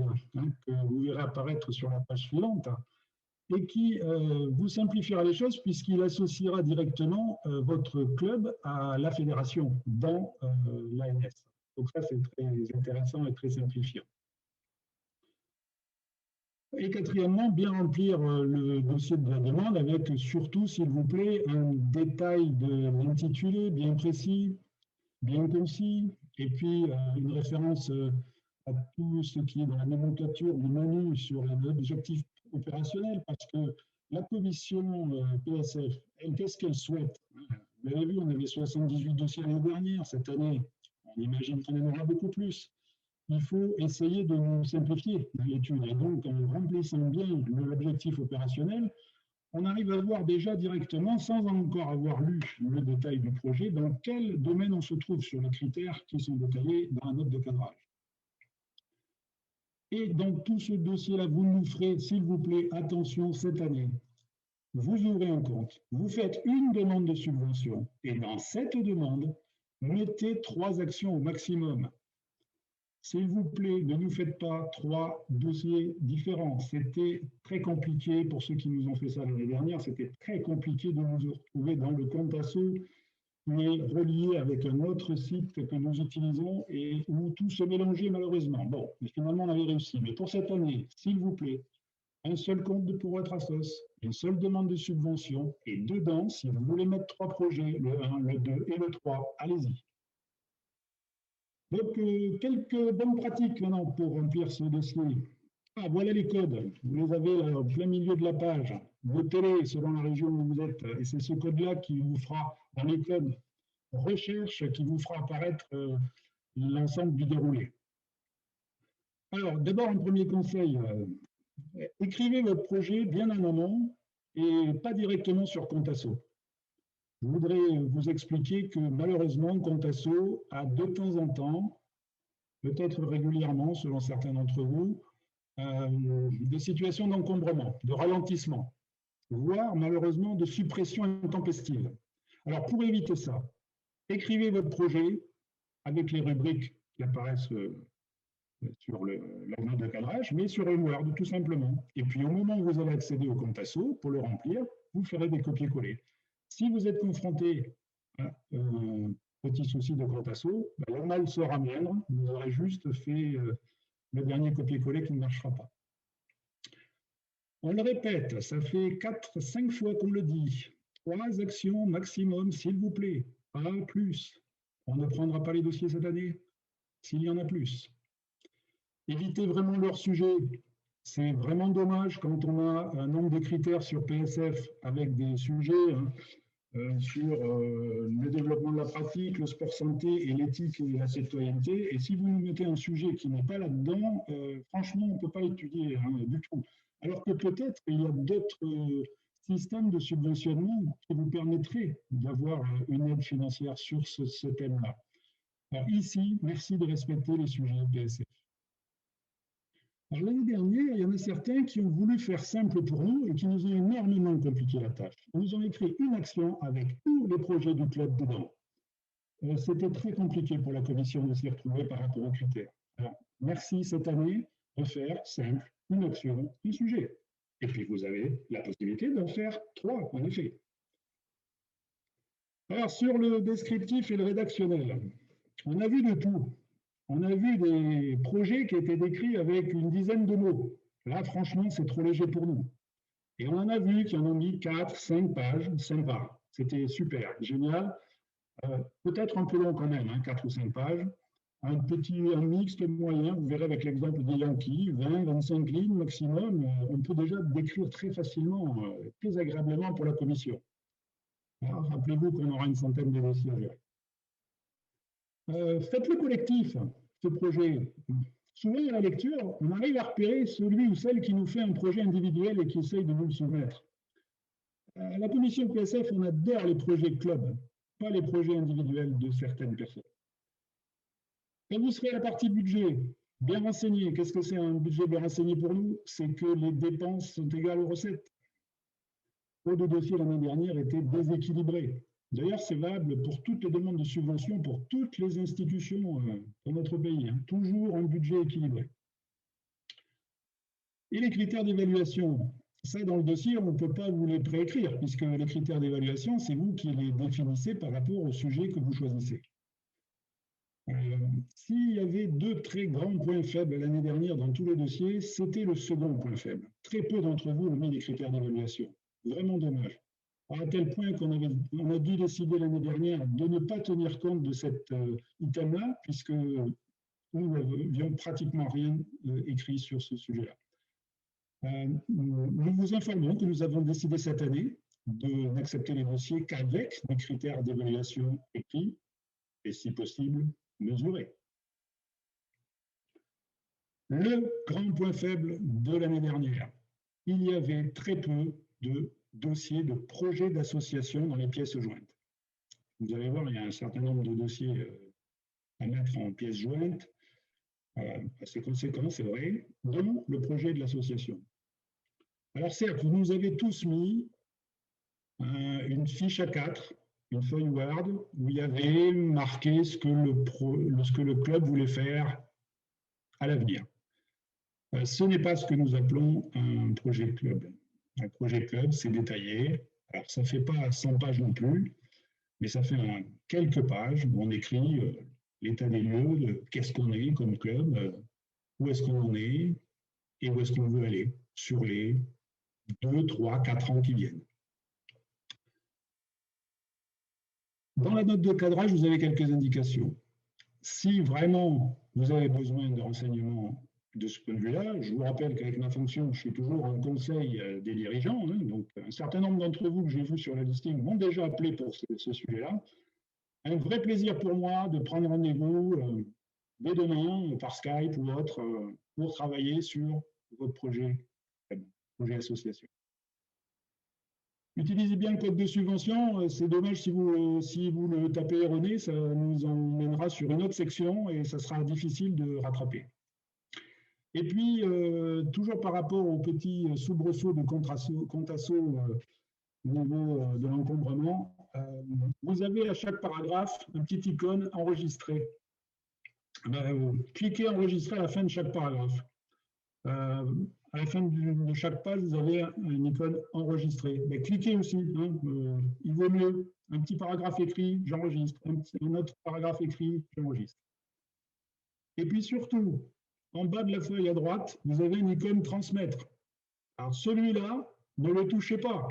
que vous verrez apparaître sur la page suivante et qui vous simplifiera les choses puisqu'il associera directement votre club à la fédération dans l'ANS. Donc ça, c'est très intéressant et très simplifiant. Et quatrièmement, bien remplir le dossier de la demande avec surtout, s'il vous plaît, un détail de l'intitulé bien précis, bien concis, et puis une référence à tout ce qui est dans la nomenclature du menu sur l'objectif opérationnel, parce que la commission PSF, elle, qu'est-ce qu'elle souhaite? Vous avez vu, on avait 78 dossiers l'année dernière. Cette année, on imagine qu'on en aura beaucoup plus. Il faut essayer de nous simplifier l'étude. Et donc, en remplissant bien l'objectif opérationnel, on arrive à voir déjà directement, sans encore avoir lu le détail du projet, dans quel domaine on se trouve sur les critères qui sont détaillés dans la note de cadrage. Et dans tout ce dossier-là, vous nous ferez, s'il vous plaît, attention cette année. Vous ouvrez un compte, vous faites une demande de subvention, et dans cette demande, mettez 3 actions au maximum. S'il vous plaît, ne nous faites pas 3 dossiers différents. C'était très compliqué pour ceux qui nous ont fait ça l'année dernière. C'était très compliqué de nous retrouver dans le compte asso qui est relié avec un autre site que nous utilisons et où tout se mélangeait malheureusement. Bon, mais finalement, on avait réussi. Mais pour cette année, s'il vous plaît, un seul compte pour votre assos, une seule demande de subvention et dedans, si vous voulez mettre 3 projets, le 1, le 2 et le 3, allez-y. Donc, quelques bonnes pratiques maintenant pour remplir ce dossier. Ah, voilà les codes. Vous les avez là, au plein milieu de la page. Notez-les selon la région où vous êtes. Et c'est ce code-là qui vous fera, dans les codes recherche, qui vous fera apparaître l'ensemble du déroulé. Alors, d'abord, un premier conseil. Écrivez votre projet bien en amont et pas directement sur Contasso. Je voudrais vous expliquer que malheureusement, Contasso a de temps en temps, peut-être régulièrement selon certains d'entre vous, des situations d'encombrement, de ralentissement, voire malheureusement de suppression intempestive. Alors pour éviter ça, écrivez votre projet avec les rubriques qui apparaissent sur la note de cadrage, mais sur un Word tout simplement. Et puis au moment où vous allez accéder au Contasso, pour le remplir, vous ferez des copier-coller. Si vous êtes confronté à un petit souci de Contasso, le mal sera moindre, vous aurez juste fait le dernier copier-coller qui ne marchera pas. On le répète, ça fait 4-5 fois qu'on le dit. 3 actions maximum, s'il vous plaît, pas plus. On ne prendra pas les dossiers cette année, s'il y en a plus. Évitez vraiment leur sujet. C'est vraiment dommage quand on a un nombre de critères sur PSF avec des sujets sur le développement de la pratique, le sport santé et l'éthique et la citoyenneté. Et si vous nous mettez un sujet qui n'est pas là-dedans, franchement, on ne peut pas étudier du tout. Alors que peut-être il y a d'autres systèmes de subventionnement qui vous permettraient d'avoir une aide financière sur ce thème-là. Alors ici, merci de respecter les sujets PSF. L'année dernière, il y en a certains qui ont voulu faire simple pour nous et qui nous ont énormément compliqué la tâche. Ils nous ont écrit une action avec tous les projets du club dedans. C'était très compliqué pour la commission de s'y retrouver par rapport aux critères. Alors, merci cette année de faire simple, une action, un sujet. Et puis vous avez la possibilité d'en faire 3, en effet. Alors, sur le descriptif et le rédactionnel, on a vu de tout. On a vu des projets qui étaient décrits avec une dizaine de mots. Là, franchement, c'est trop léger pour nous. Et on en a vu qui en ont mis 4, 5 pages, sympa. C'était super, génial. Peut-être un peu long quand même, 4 ou 5 pages. Un mixte moyen, vous verrez avec l'exemple des Yankees, 20, 25 lignes maximum. On peut déjà décrire très facilement, très agréablement pour la commission. Rappelez-vous qu'on aura une centaine de dossiers à gérer. Faites-le collectif, ce projet. Souvent, à la lecture, on arrive à repérer celui ou celle qui nous fait un projet individuel et qui essaye de nous le soumettre. À la commission PSF, on adore les projets club, pas les projets individuels de certaines personnes. Quand vous serez à la partie budget, bien renseigné, qu'est-ce que c'est un budget bien renseigné pour nous? C'est que les dépenses sont égales aux recettes. Trop de dossiers l'année dernière étaient déséquilibrés. D'ailleurs, c'est valable pour toutes les demandes de subventions, pour toutes les institutions dans notre pays. Toujours un budget équilibré. Et les critères d'évaluation, ça, dans le dossier, on ne peut pas vous les préécrire, puisque les critères d'évaluation, c'est vous qui les définissez par rapport au sujet que vous choisissez. S'il y avait 2 très grands points faibles l'année dernière dans tous les dossiers, c'était le second point faible. Très peu d'entre vous ont mis les critères d'évaluation. Vraiment dommage. À tel point qu'on a dû décider l'année dernière de ne pas tenir compte de cet item-là, puisque nous n'avions pratiquement rien écrit sur ce sujet-là. Nous vous informons que nous avons décidé cette année de n'accepter les dossiers qu'avec des critères d'évaluation écrits et, si possible, mesurés. Le grand point faible de l'année dernière, il y avait très peu de dossiers de projets d'association dans les pièces jointes. Vous allez voir, il y a un certain nombre de dossiers à mettre en pièces jointes, assez conséquents, c'est vrai, dont le projet de l'association. Alors certes, vous nous avez tous mis une fiche A4, une feuille Word, où il y avait marqué ce que le club voulait faire à l'avenir. Ce n'est pas ce que nous appelons un projet club. Un projet club, c'est détaillé. Alors, ça ne fait pas 100 pages non plus, mais ça fait quelques pages où on écrit l'état des lieux, qu'est-ce qu'on est comme club, où est-ce qu'on en est et où est-ce qu'on veut aller sur les 2, 3, 4 ans qui viennent. Dans la note de cadrage, vous avez quelques indications. si vraiment vous avez besoin de renseignements de ce point de vue-là, je vous rappelle qu'avec ma fonction, je suis toujours en conseil des dirigeants. Hein, donc, un certain nombre d'entre vous que j'ai vus sur la listing m'ont déjà appelé pour ce sujet-là. Un vrai plaisir pour moi de prendre rendez-vous dès demain par Skype ou autre pour travailler sur votre projet association. Utilisez bien le code de subvention. C'est dommage si vous le tapez erroné, ça nous emmènera sur une autre section et ça sera difficile de rattraper. Et puis, toujours par rapport au petit soubresaut de compte-asso au niveau de l'encombrement, vous avez à chaque paragraphe un petit icône enregistré. Cliquez enregistrer à la fin de chaque paragraphe. À la fin de chaque page, vous avez une icône enregistrée. Mais cliquez aussi, hein, il vaut mieux. Un petit paragraphe écrit, j'enregistre. Un autre paragraphe écrit, j'enregistre. Et puis surtout, en bas de la feuille à droite, vous avez une icône transmettre. Alors celui-là, ne le touchez pas,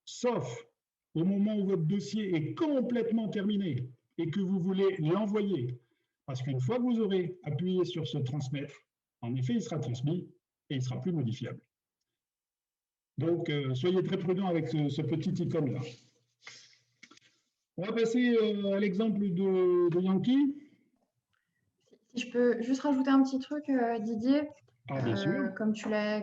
sauf au moment où votre dossier est complètement terminé et que vous voulez l'envoyer. Parce qu'une fois que vous aurez appuyé sur ce transmettre, en effet, il sera transmis et il ne sera plus modifiable. Donc, soyez très prudents avec ce petit icône-là. On va passer à l'exemple de Yankee. Si je peux juste rajouter un petit truc, Didier. Ah, bien sûr. Comme tu l'as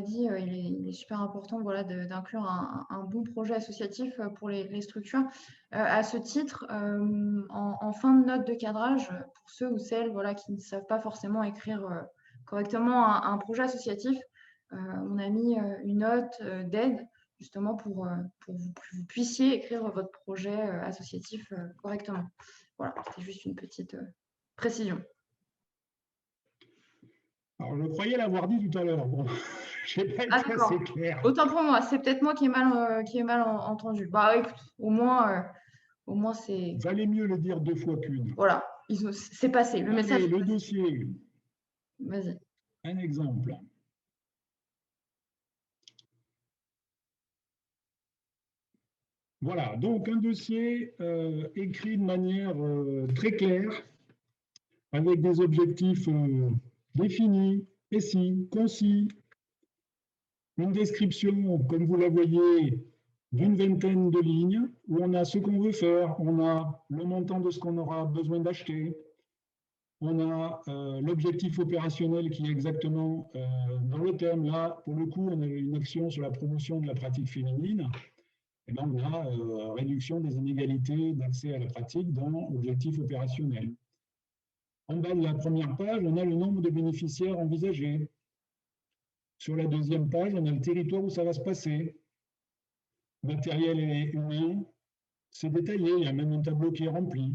dit, il est super important, voilà, d'inclure un bon projet associatif pour les structures. À ce titre, en fin de note de cadrage, pour ceux ou celles, voilà, qui ne savent pas forcément écrire correctement un projet associatif, on a mis une note d'aide justement pour que vous puissiez écrire votre projet associatif correctement. Voilà, c'était juste une petite précision. Alors, je croyais l'avoir dit tout à l'heure. Bon, je n'ai pas été assez clair. Autant pour moi, c'est peut-être moi qui ai mal entendu. Bah écoute, au moins c'est. Valait mieux le dire 2 fois qu'une. Voilà, c'est passé. Le message. Le dossier. Vas-y. Un exemple. Voilà, donc un dossier écrit de manière très claire, avec des objectifs définis, précis, concis, une description, comme vous la voyez, d'une vingtaine de lignes, où on a ce qu'on veut faire, on a le montant de ce qu'on aura besoin d'acheter, on a l'objectif opérationnel qui est exactement dans le thème. Là, pour le coup, on a une action sur la promotion de la pratique féminine. Et bien, on a réduction des inégalités d'accès à la pratique dans l'objectif opérationnel. En bas de la première page, on a le nombre de bénéficiaires envisagés. Sur la deuxième page, on a le territoire où ça va se passer. Matériel et humain, c'est détaillé, il y a même un tableau qui est rempli.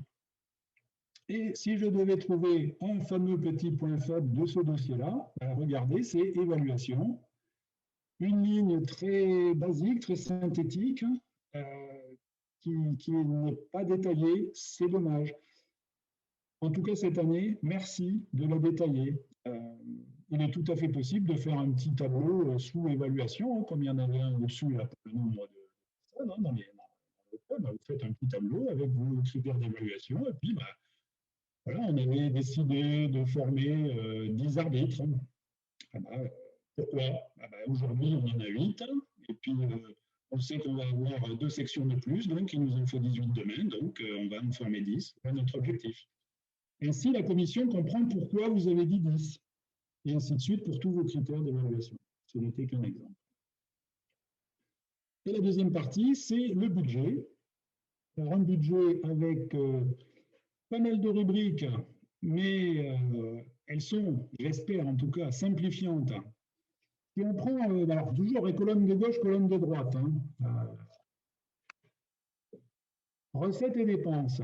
Et si je devais trouver un fameux petit point faible de ce dossier-là, regardez, c'est évaluation. Une ligne très basique, très synthétique, qui n'est pas détaillée, c'est dommage. En tout cas, cette année, merci de la détailler. Il est tout à fait possible de faire un petit tableau sous évaluation, comme il y en avait un au-dessous, là, pour le nombre de personnes, dans le code. Vous faites un petit tableau avec vos critères d'évaluation, et puis, voilà, on avait décidé de former 10 arbitres. Pourquoi? Aujourd'hui, on en a 8, et puis on sait qu'on va avoir 2 sections de plus, donc il nous en faut 18 demain, donc on va en former 10, c'est notre objectif. Ainsi, la commission comprend pourquoi vous avez dit 10, et ainsi de suite pour tous vos critères d'évaluation. Ce n'était qu'un exemple. Et la deuxième partie, c'est le budget. Alors, un budget avec pas mal de rubriques, mais elles sont, j'espère en tout cas, simplifiantes. Si on prend, alors toujours les colonnes de gauche, colonnes de droite. Recettes et dépenses.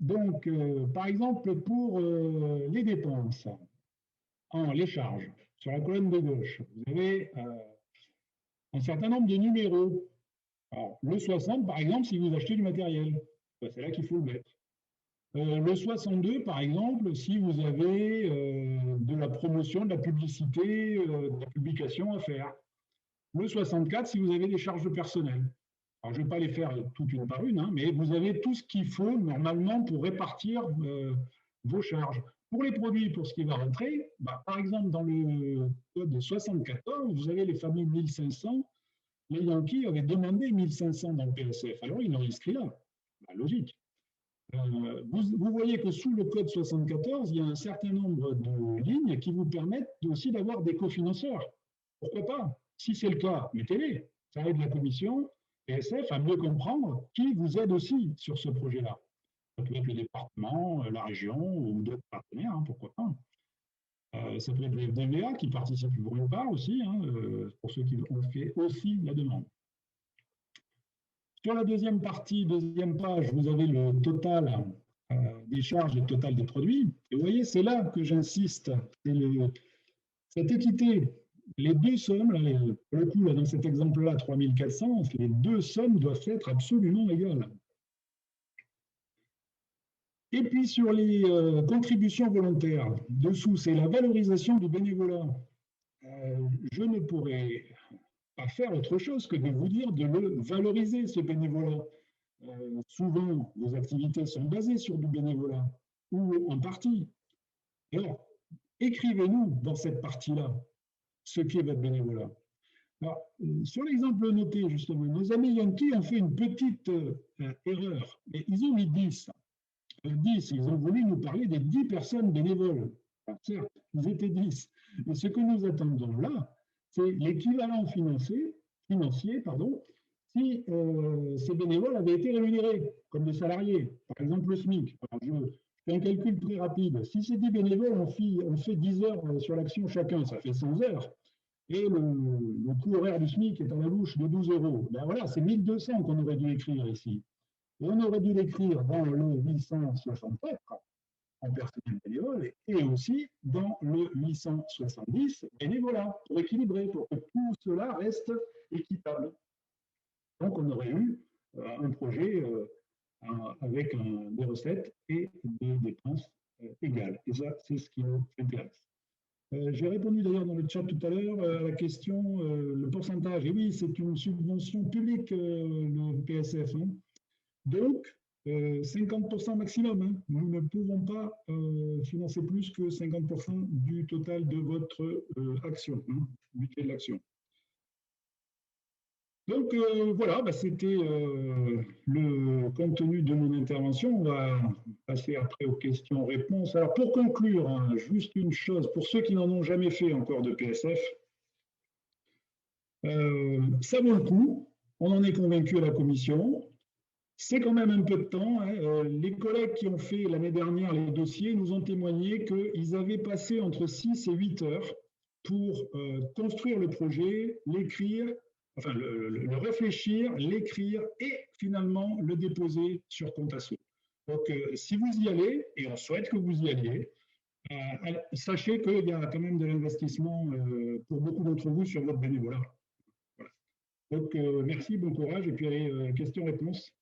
Donc, par exemple, pour les dépenses, les charges, sur la colonne de gauche, vous avez un certain nombre de numéros. Alors, le 60, par exemple, si vous achetez du matériel, c'est là qu'il faut le mettre. Le 62, par exemple, si vous avez de la promotion, de la publicité, de la publication à faire. Le 64, si vous avez des charges de personnel. Alors, je ne vais pas les faire toutes une par une, mais vous avez tout ce qu'il faut normalement pour répartir vos charges. Pour les produits, pour ce qui va rentrer, par exemple, dans le code 74, vous avez les fameux 1500. Les Yankees avaient demandé 1500 dans le PSF, alors ils l'ont inscrit là. Logique. Vous voyez que sous le code 74, il y a un certain nombre de lignes qui vous permettent aussi d'avoir des cofinanceurs. Pourquoi pas? Si c'est le cas, mettez-les. Ça aide la commission PSF à mieux comprendre qui vous aide aussi sur ce projet-là. Ça peut être le département, la région ou d'autres partenaires, pourquoi pas. Ça peut être le FDVA qui participe pour une part aussi, pour ceux qui ont fait aussi la demande. Sur la deuxième partie, deuxième page, vous avez le total des charges et le total des produits. Et vous voyez, c'est là que j'insiste. Cette équité, les deux sommes, là, pour le coup, là, dans cet exemple-là, 3400, les deux sommes doivent être absolument égales. Et puis sur les contributions volontaires, dessous, c'est la valorisation du bénévolat. Je ne pourrais pas faire autre chose que de vous dire de le valoriser, ce bénévolat. Souvent, vos activités sont basées sur du bénévolat, ou en partie. Alors, écrivez-nous dans cette partie-là ce qui est votre bénévolat. Alors, sur l'exemple noté, justement, nos amis Yankees ont fait une petite erreur. Et ils ont mis 10. 10, ils ont voulu nous parler des 10 personnes bénévoles. Alors, certes, ils étaient 10. Mais ce que nous attendons là, c'est l'équivalent financier, si ces bénévoles avaient été rémunérés comme des salariés, par exemple le SMIC. Alors, je fais un calcul très rapide. Si ces 10 bénévoles ont fait 10 heures sur l'action chacun, ça fait 100 heures. Et le coût horaire du SMIC est à la louche de 12 €. Ben voilà, c'est 1200 qu'on aurait dû écrire ici. Et on aurait dû l'écrire dans le 864 en personnel bénévole et aussi dans le 870 bénévolat pour équilibrer, pour que tout cela reste équitable. Donc on aurait eu un projet avec des recettes et des dépenses égales. Et ça, c'est ce qui nous intéresse. J'ai répondu d'ailleurs dans le chat tout à l'heure à la question, le pourcentage. Et oui, c'est une subvention publique, le PSF. Donc, 50% maximum. Nous ne pouvons pas financer plus que 50% du total de votre action, budget de l'action. Donc, voilà, c'était le contenu de mon intervention. On va passer après aux questions-réponses. Alors, pour conclure, juste une chose, pour ceux qui n'en ont jamais fait encore de PSF, ça vaut le coup. On en est convaincu à la commission. C'est quand même un peu de temps. Les collègues qui ont fait l'année dernière les dossiers nous ont témoigné qu'ils avaient passé entre 6 et 8 heures pour construire le projet, l'écrire, enfin le réfléchir, l'écrire et finalement le déposer sur Contasso. Donc, si vous y allez, et on souhaite que vous y alliez, sachez qu'il y a quand même de l'investissement pour beaucoup d'entre vous sur votre bénévolat. Voilà. Donc, merci, bon courage, et puis allez, questions-réponses.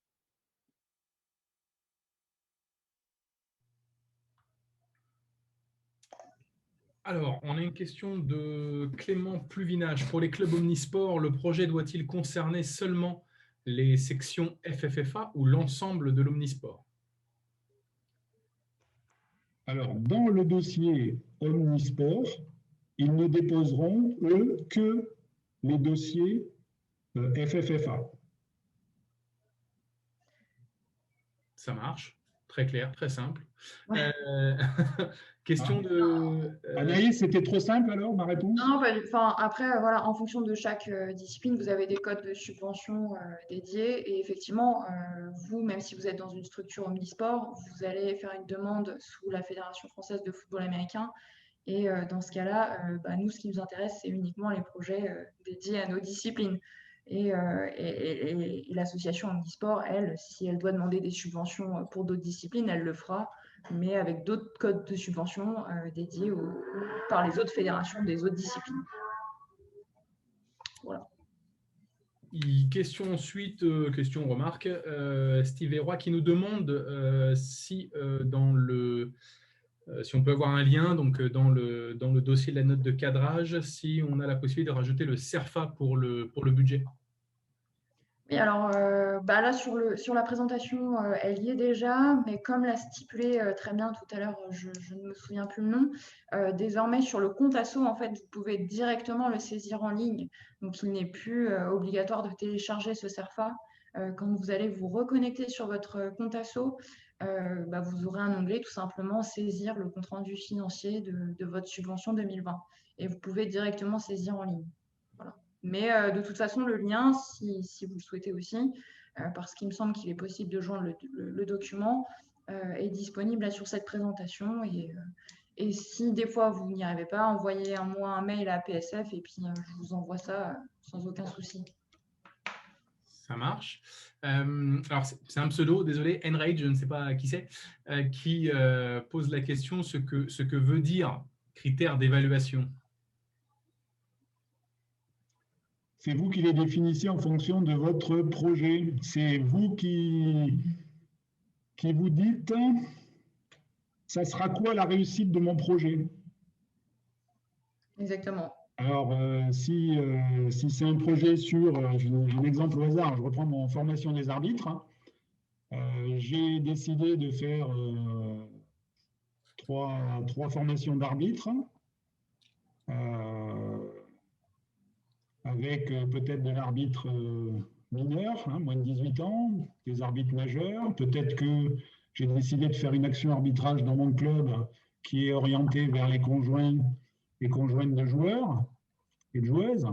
Alors, on a une question de Clément Pluvinage. Pour les clubs omnisports, le projet doit-il concerner seulement les sections FFFA ou l'ensemble de l'omnisport? Alors, dans le dossier omnisport, ils ne déposeront, eux, que les dossiers FFFA. Ça marche. Très clair, très simple. Ouais. Question de… Anaïs, c'était trop simple alors, ma réponse? Non, après, voilà, en fonction de chaque discipline, vous avez des codes de subvention dédiés. Et effectivement, vous, même si vous êtes dans une structure omnisport, vous allez faire une demande sous la Fédération française de football américain. Et dans ce cas-là, nous, ce qui nous intéresse, c'est uniquement les projets dédiés à nos disciplines. Et l'association omnisport, elle, si elle doit demander des subventions pour d'autres disciplines, elle le fera, mais avec d'autres codes de subvention dédiés par les autres fédérations des autres disciplines. Voilà. Question ensuite, question remarque, Steve Roy qui nous demande si si on peut avoir un lien donc, dans le dossier de la note de cadrage, si on a la possibilité de rajouter le CERFA pour le budget. Oui, alors là, sur la présentation, elle y est déjà, mais comme l'a stipulé très bien tout à l'heure, je ne me souviens plus le nom, désormais sur le compte asso, en fait, vous pouvez directement le saisir en ligne. Donc, il n'est plus obligatoire de télécharger ce CERFA. Quand vous allez vous reconnecter sur votre compte asso, vous aurez un onglet tout simplement saisir le compte-rendu financier de votre subvention 2020. Et vous pouvez directement saisir en ligne. Voilà. Mais de toute façon, le lien, si vous le souhaitez aussi, parce qu'il me semble qu'il est possible de joindre le document, est disponible là, sur cette présentation. Et si des fois vous n'y arrivez pas, envoyez-moi un mail à PSF et puis je vous envoie ça sans aucun souci. Ça marche. Alors, c'est un pseudo, désolé, Enrage, je ne sais pas qui c'est, qui pose la question ce que veut dire critère d'évaluation. C'est vous qui les définissez en fonction de votre projet. C'est vous qui vous dites, ça sera quoi la réussite de mon projet? Exactement. Alors, si c'est un projet sur, j'ai un exemple au hasard, je reprends mon formation des arbitres. J'ai décidé de faire trois formations d'arbitres avec peut-être de l'arbitre mineur, moins de 18 ans, des arbitres majeurs. Peut-être que j'ai décidé de faire une action arbitrage dans mon club qui est orientée vers les conjoints et conjointes de joueurs et de joueuses.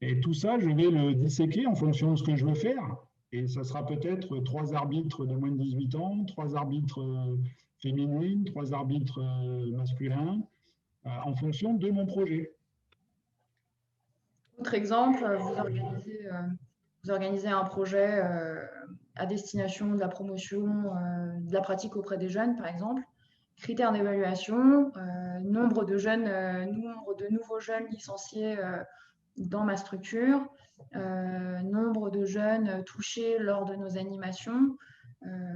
Et tout ça, je vais le disséquer en fonction de ce que je veux faire. Et ça sera peut-être 3 arbitres de moins de 18 ans, 3 arbitres féminines, 3 arbitres masculins, en fonction de mon projet. Autre exemple, vous organisez un projet à destination de la promotion de la pratique auprès des jeunes, par exemple. Critères d'évaluation, nombre de nouveaux jeunes licenciés dans ma structure, nombre de jeunes touchés lors de nos animations.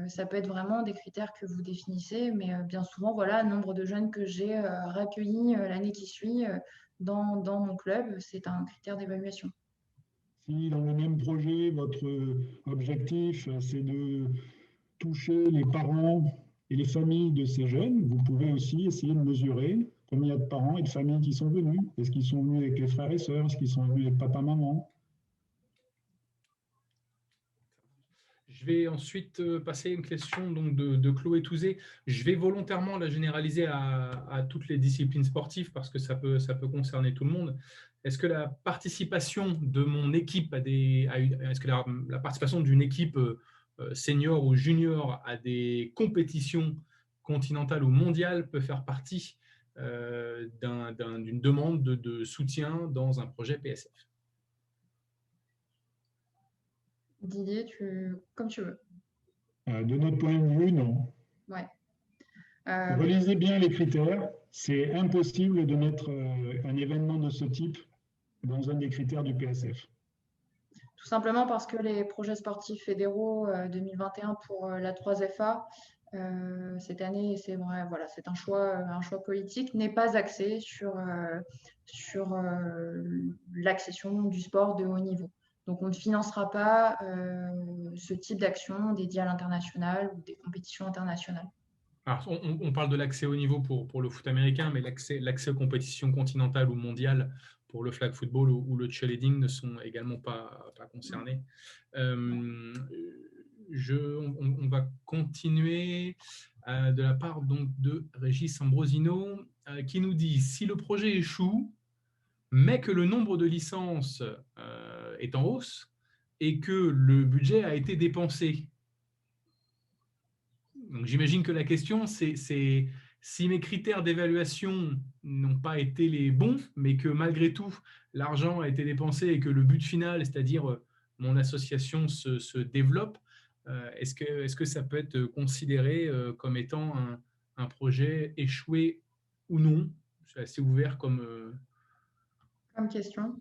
Ça peut être vraiment des critères que vous définissez, mais bien souvent, voilà, nombre de jeunes que j'ai recueillis l'année qui suit dans mon club, c'est un critère d'évaluation. Si dans le même projet, votre objectif, c'est de toucher les parents et les familles de ces jeunes, vous pouvez aussi essayer de mesurer combien il y a de parents et de familles qui sont venus. Est-ce qu'ils sont venus avec les frères et sœurs? Est-ce qu'ils sont venus avec papa, maman? Je vais ensuite passer à une question donc, de Chloé Touzé. Je vais volontairement la généraliser à toutes les disciplines sportives parce que ça peut concerner tout le monde. Est-ce que la participation de mon équipe est-ce que la participation d'une équipe senior ou junior à des compétitions continentales ou mondiales peut faire partie d'une demande de soutien dans un projet PSF? Didier, comme tu veux. De notre point de vue, non. Ouais. Relisez bien les critères. C'est impossible de mettre un événement de ce type dans un des critères du PSF. Tout simplement parce que les projets sportifs fédéraux 2021 pour la 3FA, cette année, c'est vrai, voilà, c'est un choix politique, n'est pas axé sur l'accession du sport de haut niveau. Donc, on ne financera pas ce type d'action dédiée à l'international ou des compétitions internationales. Alors, on parle de l'accès au niveau pour le foot américain, mais l'accès aux compétitions continentales ou mondiales pour le flag football ou le cheerleading ne sont également pas concernés. On va continuer de la part donc, de Régis Ambrosino qui nous dit « Si le projet échoue, mais que le nombre de licences est en hausse et que le budget a été dépensé, ». Donc, j'imagine que la question, c'est si mes critères d'évaluation n'ont pas été les bons, mais que malgré tout, l'argent a été dépensé et que le but final, c'est-à-dire mon association se développe, est-ce que ça peut être considéré comme étant un projet échoué ou non? C'est assez ouvert comme question.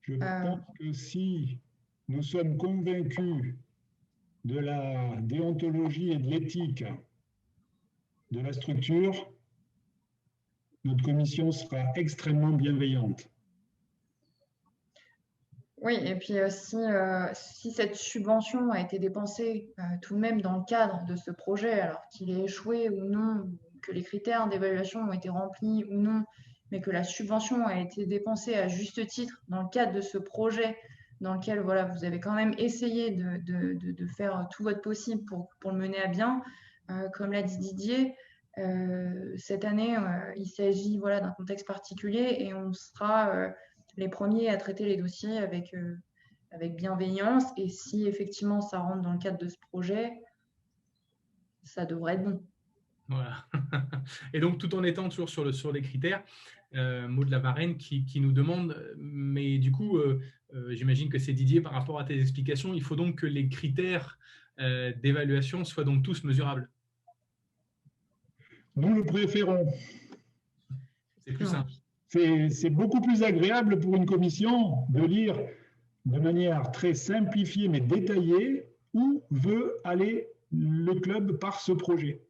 Je pense que si nous sommes convaincus de la déontologie et de l'éthique de la structure, notre commission sera extrêmement bienveillante. Oui, et puis si cette subvention a été dépensée tout de même dans le cadre de ce projet, alors qu'il ait échoué ou non, que les critères d'évaluation ont été remplis ou non, mais que la subvention a été dépensée à juste titre dans le cadre de ce projet dans lequel voilà, vous avez quand même essayé de faire tout votre possible pour le mener à bien, comme l'a dit Didier, cette année, il s'agit voilà, d'un contexte particulier et on sera les premiers à traiter les dossiers avec bienveillance. Et si effectivement ça rentre dans le cadre de ce projet, ça devrait être bon. Voilà. Et donc, tout en étant toujours sur les critères, Maud Lavarenne qui nous demande, mais du coup, j'imagine que c'est Didier par rapport à tes explications, il faut donc que les critères d'évaluation soient donc tous mesurables. Nous le préférons. C'est plus simple. C'est beaucoup plus agréable pour une commission de lire de manière très simplifiée mais détaillée où veut aller le club par ce projet.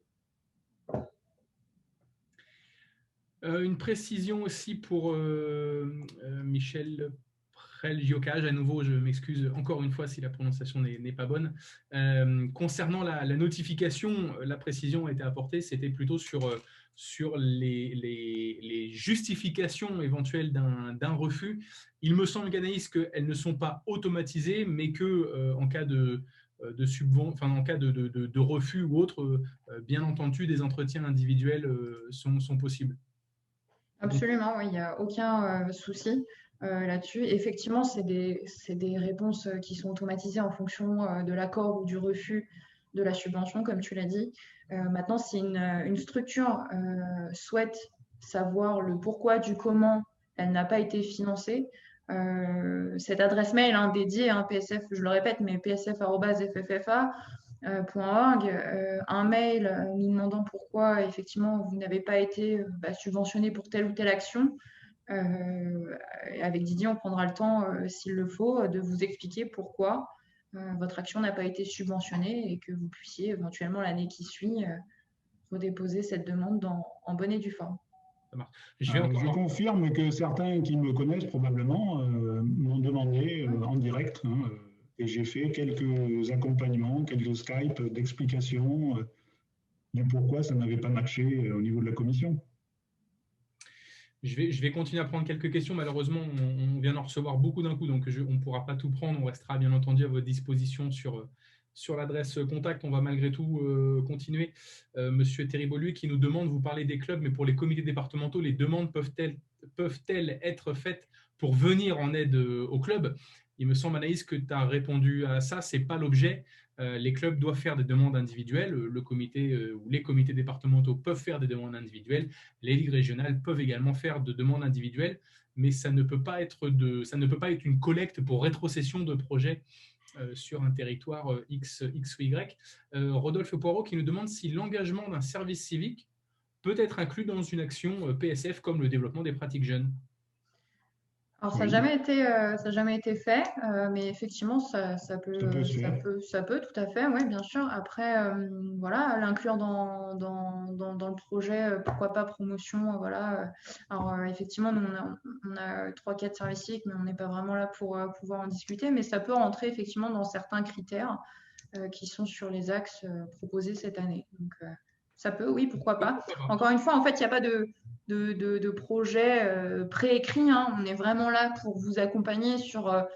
Une précision aussi pour Michel Prelgiocage, à nouveau, je m'excuse encore une fois si la prononciation n'est pas bonne. Concernant la notification, la précision a été apportée, c'était plutôt sur les justifications éventuelles d'un refus. Il me semble, Ganaïs, qu'elles ne sont pas automatisées, mais qu'en cas de refus ou autre, bien entendu, des entretiens individuels sont possibles. Absolument, oui, il n'y a aucun souci là-dessus. Effectivement, c'est des réponses qui sont automatisées en fonction de l'accord ou du refus de la subvention, comme tu l'as dit. Maintenant, si une structure souhaite savoir le pourquoi du comment elle n'a pas été financée, cette adresse mail dédiée, PSF, je le répète, mais psf@fffa, .org, un mail nous demandant pourquoi effectivement vous n'avez pas été subventionné pour telle ou telle action. Avec Didier, on prendra le temps, s'il le faut, de vous expliquer pourquoi votre action n'a pas été subventionnée et que vous puissiez éventuellement l'année qui suit redéposer cette demande en bonne et due forme. Je confirme que certains qui me connaissent probablement m'ont demandé en direct, et j'ai fait quelques accompagnements, quelques Skype d'explications du pourquoi ça n'avait pas matché au niveau de la commission. Je vais continuer à prendre quelques questions. Malheureusement, on vient d'en recevoir beaucoup d'un coup, donc on ne pourra pas tout prendre. On restera bien entendu à votre disposition sur l'adresse contact. On va malgré tout continuer. Monsieur Terribolu qui nous demande, vous parlez des clubs, mais pour les comités départementaux, les demandes peuvent-elles être faites pour venir en aide au club? Il me semble, Anaïs, que tu as répondu à ça. Ce n'est pas l'objet. Les clubs doivent faire des demandes individuelles. Le comité ou les comités départementaux peuvent faire des demandes individuelles. Les ligues régionales peuvent également faire de demandes individuelles, mais ça ne peut pas être une collecte pour rétrocession de projets sur un territoire X ou Y. Rodolphe Poirot qui nous demande si l'engagement d'un service civique peut être inclus dans une action PSF comme le développement des pratiques jeunes. Alors, ça n'a jamais été fait, mais effectivement, ça peut tout à fait, oui, bien sûr. Après, voilà, l'inclure dans le projet, pourquoi pas promotion, voilà. Alors, effectivement, nous, on a 3-4 services civiques, mais on n'est pas vraiment là pour pouvoir en discuter, mais ça peut rentrer effectivement dans certains critères qui sont sur les axes proposés cette année. Donc, ça peut, oui, pourquoi pas. Encore une fois, en fait, il n'y a pas de projet préécrit. On est vraiment là pour vous accompagner sur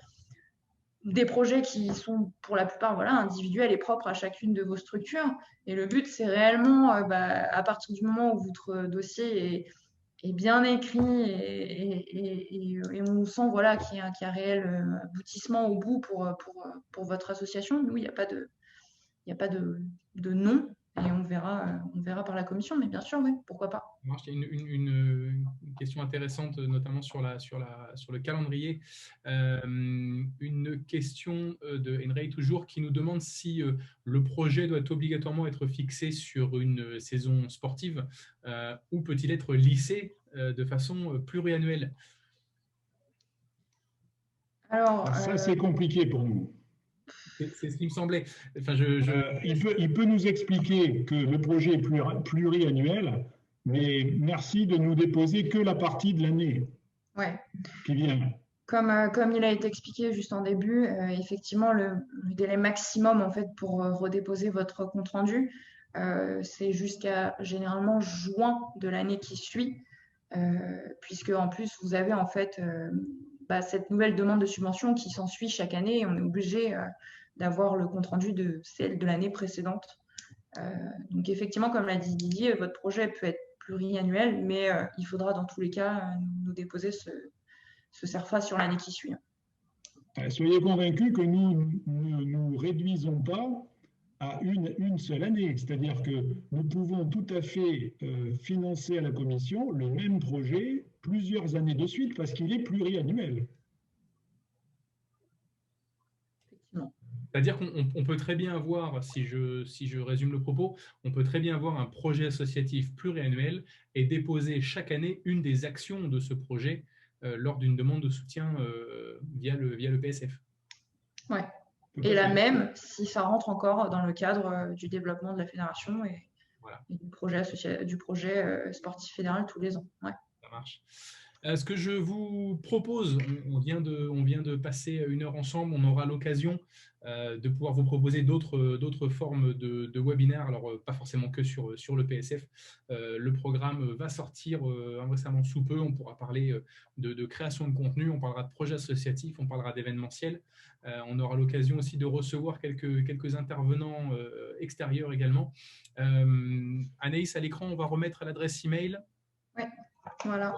des projets qui sont pour la plupart individuels et propres à chacune de vos structures. Et le but, c'est réellement, à partir du moment où votre dossier est bien écrit et on sent qu'il y a un réel aboutissement au bout pour votre association, nous, il n'y a pas de non. Et on verra par la commission, mais bien sûr, oui, pourquoi pas. Il y a une question intéressante, notamment sur le calendrier. Une question de Henry toujours qui nous demande si le projet doit obligatoirement être fixé sur une saison sportive ou peut-il être lissé de façon pluriannuelle? Alors, ça, c'est compliqué pour nous. C'est ce qui me semblait. Enfin, il peut nous expliquer que le projet est pluriannuel, mais merci de nous déposer que la partie de l'année qui vient. Comme il a été expliqué juste en début, effectivement, le délai maximum en fait, pour redéposer votre compte-rendu, c'est jusqu'à généralement juin de l'année qui suit, puisque en plus, vous avez en fait cette nouvelle demande de subvention qui s'ensuit chaque année et on est obligé d'avoir le compte-rendu de celle de l'année précédente. Donc effectivement, comme l'a dit Didier, votre projet peut être pluriannuel, mais il faudra dans tous les cas nous déposer ce CERFA sur l'année qui suit. Soyez convaincus que nous ne nous réduisons pas à une seule année. C'est-à-dire que nous pouvons tout à fait financer à la Commission le même projet plusieurs années de suite parce qu'il est pluriannuel. C'est-à-dire qu'on peut très bien avoir, si je résume le propos, on peut très bien avoir un projet associatif pluriannuel et déposer chaque année une des actions de ce projet lors d'une demande de soutien via le PSF. Ouais. Et la même si ça rentre encore dans le cadre du développement de la fédération et, voilà. Et du projet sportif fédéral tous les ans. Ouais. Ça marche. Ce que je vous propose, on vient de passer 1 heure ensemble, on aura l'occasion de pouvoir vous proposer d'autres formes de webinaires, alors pas forcément que sur le PSF. Le programme va sortir incessamment sous peu, on pourra parler de création de contenu, on parlera de projets associatifs, on parlera d'événementiel. On aura l'occasion aussi de recevoir quelques intervenants extérieurs également. Anaïs, à l'écran, on va remettre l'adresse email. Oui, voilà.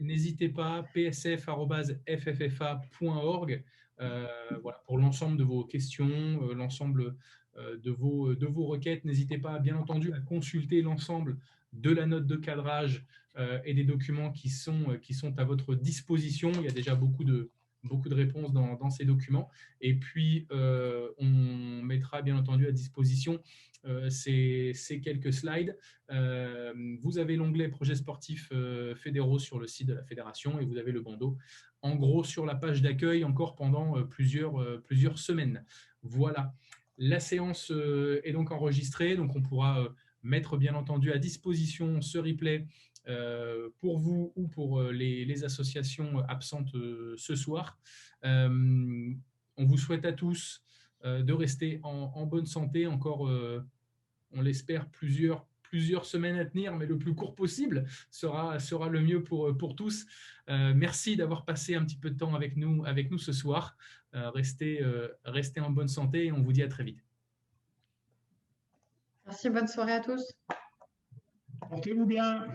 N'hésitez pas, psf@fffa.org, voilà, pour l'ensemble de vos questions, l'ensemble de vos requêtes. N'hésitez pas, bien entendu, à consulter l'ensemble de la note de cadrage et des documents qui sont à votre disposition. Il y a déjà beaucoup de réponses dans ces documents. Et puis, on mettra bien entendu à disposition ces quelques slides. Vous avez l'onglet projets sportifs fédéraux sur le site de la fédération et vous avez le bandeau en gros sur la page d'accueil encore pendant plusieurs semaines. Voilà, la séance est donc enregistrée, donc on pourra mettre bien entendu à disposition ce replay pour vous ou pour les associations absentes ce soir. On vous souhaite à tous de rester en bonne santé, encore, on l'espère, plusieurs semaines à tenir, mais le plus court possible sera le mieux pour tous. Merci d'avoir passé un petit peu de temps avec nous ce soir. Restez en bonne santé et on vous dit à très vite. Merci, bonne soirée à tous. Portez-vous bien.